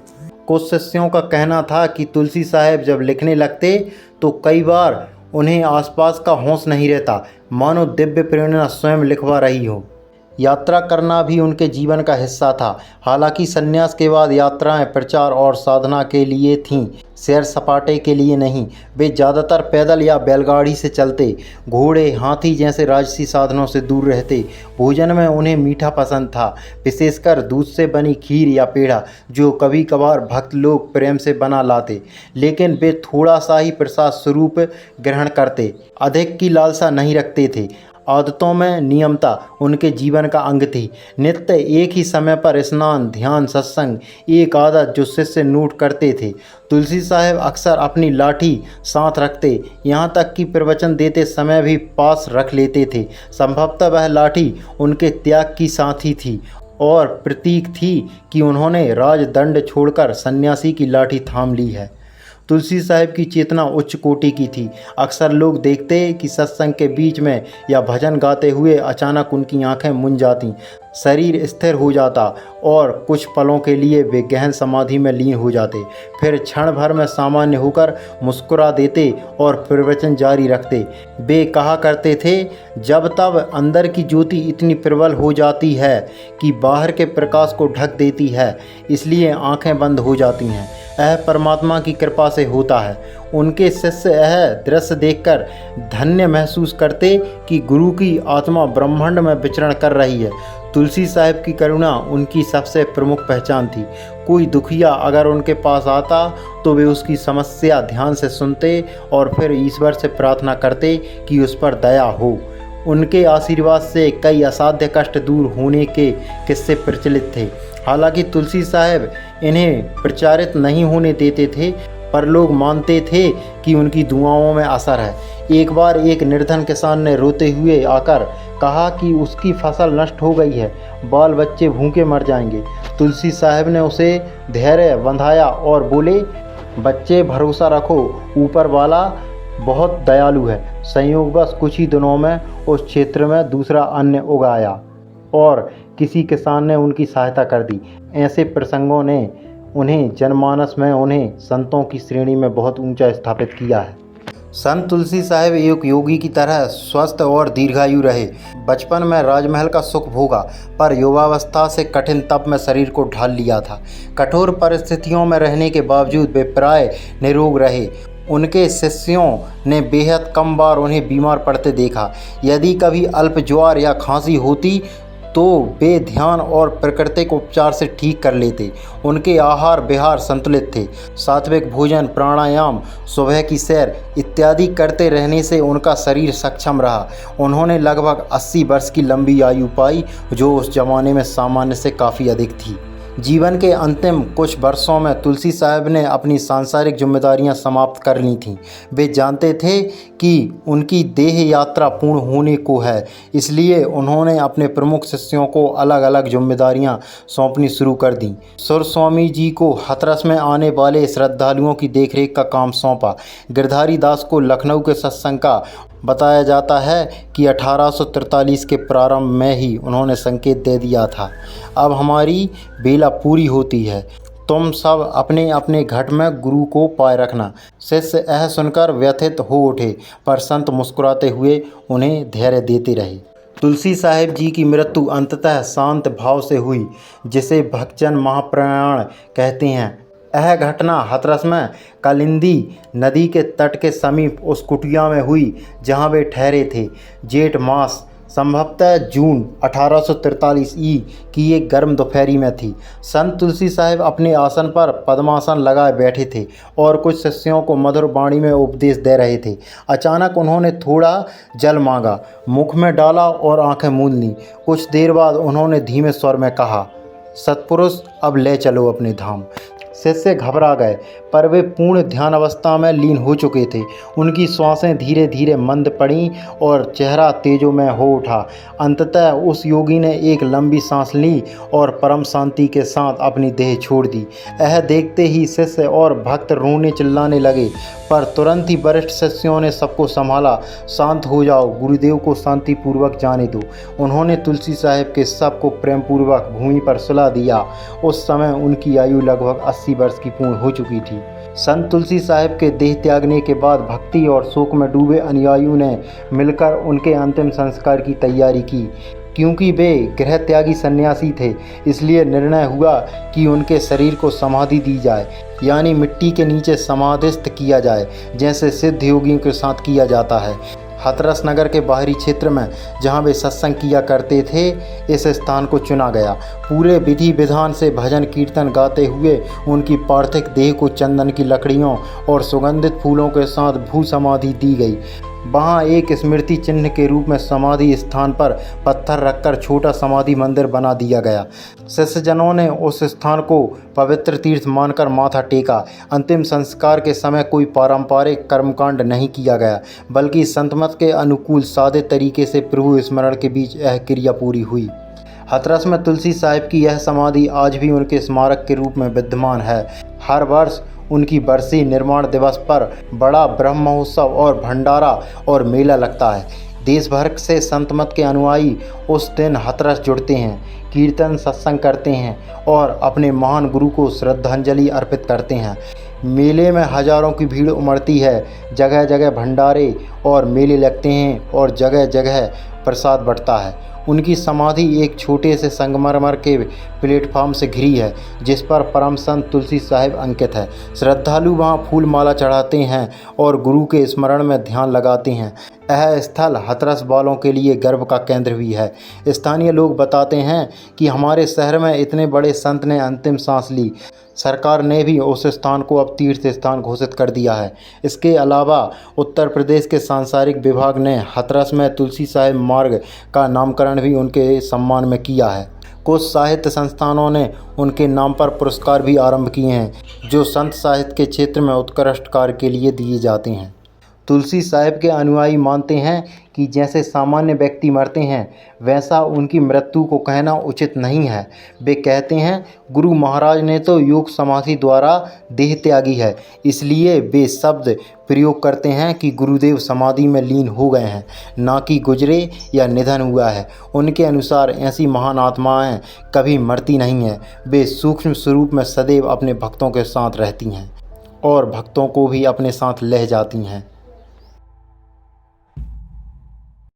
कुछ शिष्यों का कहना था कि तुलसी साहब जब लिखने लगते तो कई बार उन्हें आसपास का होश नहीं रहता, मानो दिव्य प्रेरणा स्वयं लिखवा रही हो। यात्रा करना भी उनके जीवन का हिस्सा था। हालांकि संन्यास के बाद यात्राएं प्रचार और साधना के लिए थीं, सैर सपाटे के लिए नहीं। वे ज़्यादातर पैदल या बैलगाड़ी से चलते, घोड़े हाथी जैसे राजसी साधनों से दूर रहते। भोजन में उन्हें मीठा पसंद था, विशेषकर दूध से बनी खीर या पेड़ा, जो कभी कभार भक्त लोग प्रेम से बना लाते, लेकिन वे थोड़ा सा ही प्रसाद स्वरूप ग्रहण करते, अधिक की लालसा नहीं रखते थे। आदतों में नियमता उनके जीवन का अंग थी। नित्य एक ही समय पर स्नान, ध्यान, सत्संग, एक आदत जो शिष्य नोट करते थे। तुलसी साहब अक्सर अपनी लाठी साथ रखते, यहाँ तक कि प्रवचन देते समय भी पास रख लेते थे। संभवतः वह लाठी उनके त्याग की साथी थी और प्रतीक थी कि उन्होंने राजदंड छोड़कर सन्यासी की लाठी थाम ली है। तुलसी साहिब की चेतना उच्च कोटि की थी। अक्सर लोग देखते कि सत्संग के बीच में या भजन गाते हुए अचानक उनकी आंखें मुन जातीं, शरीर स्थिर हो जाता और कुछ पलों के लिए वे गहन समाधि में लीन हो जाते। फिर क्षण भर में सामान्य होकर मुस्कुरा देते और प्रवचन जारी रखते। वे कहा करते थे, जब तब अंदर की ज्योति इतनी प्रबल हो जाती है कि बाहर के प्रकाश को ढक देती है, इसलिए आंखें बंद हो जाती हैं। यह परमात्मा की कृपा से होता है। उनके शिष्य यह दृश्य देखकर धन्य महसूस करते कि गुरु की आत्मा ब्रह्मांड में विचरण कर रही है। तुलसी साहिब की करुणा उनकी सबसे प्रमुख पहचान थी। कोई दुखिया अगर उनके पास आता तो वे उसकी समस्या ध्यान से सुनते और फिर ईश्वर से प्रार्थना करते कि उस पर दया हो। उनके आशीर्वाद से कई असाध्य कष्ट दूर होने के किस्से प्रचलित थे। हालांकि तुलसी साहिब इन्हें प्रचारित नहीं होने देते थे, पर लोग मानते थे कि उनकी दुआओं में असर है। एक बार एक निर्धन किसान ने रोते हुए आकर कहा कि उसकी फसल नष्ट हो गई है, बाल बच्चे भूखे मर जाएंगे। तुलसी साहिब ने उसे धैर्य बंधाया और बोले, बच्चे भरोसा रखो, ऊपर वाला बहुत दयालु है। संयोगवश कुछ ही दिनों में उस क्षेत्र में दूसरा अन्न उगाया और किसी किसान ने उनकी सहायता कर दी। ऐसे प्रसंगों ने उन्हें जनमानस में उन्हें संतों की श्रेणी में बहुत ऊंचा स्थापित किया है। संत तुलसी साहिब एक योगी की तरह स्वस्थ और दीर्घायु रहे। बचपन में राजमहल का सुख भोगा, पर युवावस्था से कठिन तप में शरीर को ढाल लिया था। कठोर परिस्थितियों में रहने के बावजूद वे प्राय निरोग रहे। उनके शिष्यों ने बेहद कम बार उन्हें बीमार पड़ते देखा। यदि कभी अल्प ज्वर या खांसी होती तो वे ध्यान और प्राकृतिक उपचार से ठीक कर लेते। उनके आहार विहार संतुलित थे। सात्विक भोजन, प्राणायाम, सुबह की सैर इत्यादि करते रहने से उनका शरीर सक्षम रहा। उन्होंने लगभग 80 वर्ष की लंबी आयु पाई, जो उस जमाने में सामान्य से काफ़ी अधिक थी। जीवन के अंतिम कुछ वर्षों में तुलसी साहिब ने अपनी सांसारिक जिम्मेदारियां समाप्त कर ली थीं। वे जानते थे कि उनकी देह यात्रा पूर्ण होने को है, इसलिए उन्होंने अपने प्रमुख शिष्यों को अलग अलग जिम्मेदारियां सौंपनी शुरू कर दीं। सुरस्वामी जी को हाथरस में आने वाले श्रद्धालुओं की देखरेख का काम सौंपा। गिरधारी दास को लखनऊ के सत्संग का बताया जाता है कि 1843 के प्रारंभ में ही उन्होंने संकेत दे दिया था, अब हमारी बेला पूरी होती है, तुम सब अपने अपने घट में गुरु को पाए रखना। शिष्य यह सुनकर व्यथित हो उठे, पर संत मुस्कुराते हुए उन्हें धैर्य देते रहे। तुलसी साहिब जी की मृत्यु अंततः शांत भाव से हुई, जिसे भक्तजन महाप्रयाण कहते हैं। यह घटना हाथरस में कालिंदी नदी के तट के समीप उस कुटिया में हुई जहां वे ठहरे थे। जेठ मास संभवतः जून 1843 ई की एक गर्म दोपहरी में थी। संत तुलसी साहिब अपने आसन पर पद्मासन लगाए बैठे थे और कुछ शिष्यों को मधुर वाणी में उपदेश दे रहे थे। अचानक उन्होंने थोड़ा जल मांगा, मुख में डाला और आंखें मूंद लीं। कुछ देर बाद उन्होंने धीमे स्वर में कहा, सत्पुरुष अब ले चलो अपने धाम। शिष्य घबरा गए, पर वे पूर्ण ध्यान अवस्था में लीन हो चुके थे। उनकी श्वासें धीरे धीरे मंद पड़ीं और चेहरा तेजोमय हो उठा। अंततः उस योगी ने एक लंबी सांस ली और परम शांति के साथ अपनी देह छोड़ दी। यह देखते ही शिष्य और भक्त रोने चिल्लाने लगे, पर तुरंत ही वरिष्ठ शिष्यों ने सबको संभाला। शांत हो जाओ, गुरुदेव को शांतिपूर्वक जाने दो। उन्होंने तुलसी साहिब के शव को प्रेमपूर्वक भूमि पर सुला दिया। उस समय उनकी आयु लगभग 80 वर्ष की पूर्ण हो चुकी थी। संत तुलसी साहिब के देह त्यागने के बाद भक्ति और शोक में डूबे अनुयायियों ने मिलकर उनके अंतिम संस्कार की तैयारी की। क्योंकि वे गृह त्यागी सन्यासी थे, इसलिए निर्णय हुआ कि उनके शरीर को समाधि दी जाए, यानी मिट्टी के नीचे समाधिस्थ किया जाए, जैसे सिद्ध योगियों के साथ किया जाता है। हाथरस नगर के बाहरी क्षेत्र में जहां वे सत्संग किया करते थे, इस स्थान को चुना गया। पूरे विधि विधान से भजन कीर्तन गाते हुए उनकी पार्थिव देह को चंदन की लकड़ियों और सुगंधित फूलों के साथ भू समाधि दी गई। वहाँ एक स्मृति चिन्ह के रूप में समाधि स्थान पर पत्थर रखकर छोटा समाधि मंदिर बना दिया गया। शिष्यजनों ने उस स्थान को पवित्र तीर्थ मानकर माथा टेका। अंतिम संस्कार के समय कोई पारंपरिक कर्मकांड नहीं किया गया, बल्कि संतमत के अनुकूल सादे तरीके से प्रभु स्मरण के बीच यह क्रिया पूरी हुई। हाथरस में तुलसी साहिब की यह समाधि आज भी उनके स्मारक के रूप में विद्यमान है। हर वर्ष उनकी बरसी निर्माण दिवस पर बड़ा ब्रह्म महोत्सव और भंडारा और मेला लगता है। देश भर से संत मत के अनुयायी उस दिन हाथरस जुड़ते हैं, कीर्तन सत्संग करते हैं और अपने महान गुरु को श्रद्धांजलि अर्पित करते हैं। मेले में हजारों की भीड़ उमड़ती है। जगह जगह भंडारे और मेले लगते हैं और जगह जगह प्रसाद बंटता है। उनकी समाधि एक छोटे से संगमरमर के प्लेटफॉर्म से घिरी है, जिस पर परम संत तुलसी साहिब अंकित है। श्रद्धालु वहां फूल माला चढ़ाते हैं और गुरु के स्मरण में ध्यान लगाते हैं। यह स्थल हाथरस वालों के लिए गर्व का केंद्र भी है। स्थानीय लोग बताते हैं कि हमारे शहर में इतने बड़े संत ने अंतिम सांस ली। सरकार ने भी उस स्थान को अब तीर्थ स्थान घोषित कर दिया है। इसके अलावा उत्तर प्रदेश के सांसारिक विभाग ने हाथरस में तुलसी साहिब मार्ग का नामकरण भी उनके सम्मान में किया है। कुछ साहित्य संस्थानों ने उनके नाम पर पुरस्कार भी आरंभ किए हैं, जो संत साहित्य के क्षेत्र में उत्कृष्ट कार्य के लिए दिए जाते हैं। तुलसी साहिब के अनुयायी मानते हैं कि जैसे सामान्य व्यक्ति मरते हैं, वैसा उनकी मृत्यु को कहना उचित नहीं है। वे कहते हैं, गुरु महाराज ने तो योग समाधि द्वारा देह त्यागी है, इसलिए वे शब्द प्रयोग करते हैं कि गुरुदेव समाधि में लीन हो गए हैं, ना कि गुजरे या निधन हुआ है। उनके अनुसार ऐसी महान आत्माएं कभी मरती नहीं हैं। वे सूक्ष्म स्वरूप में सदैव अपने भक्तों के साथ रहती हैं और भक्तों को भी अपने साथ ले जाती हैं।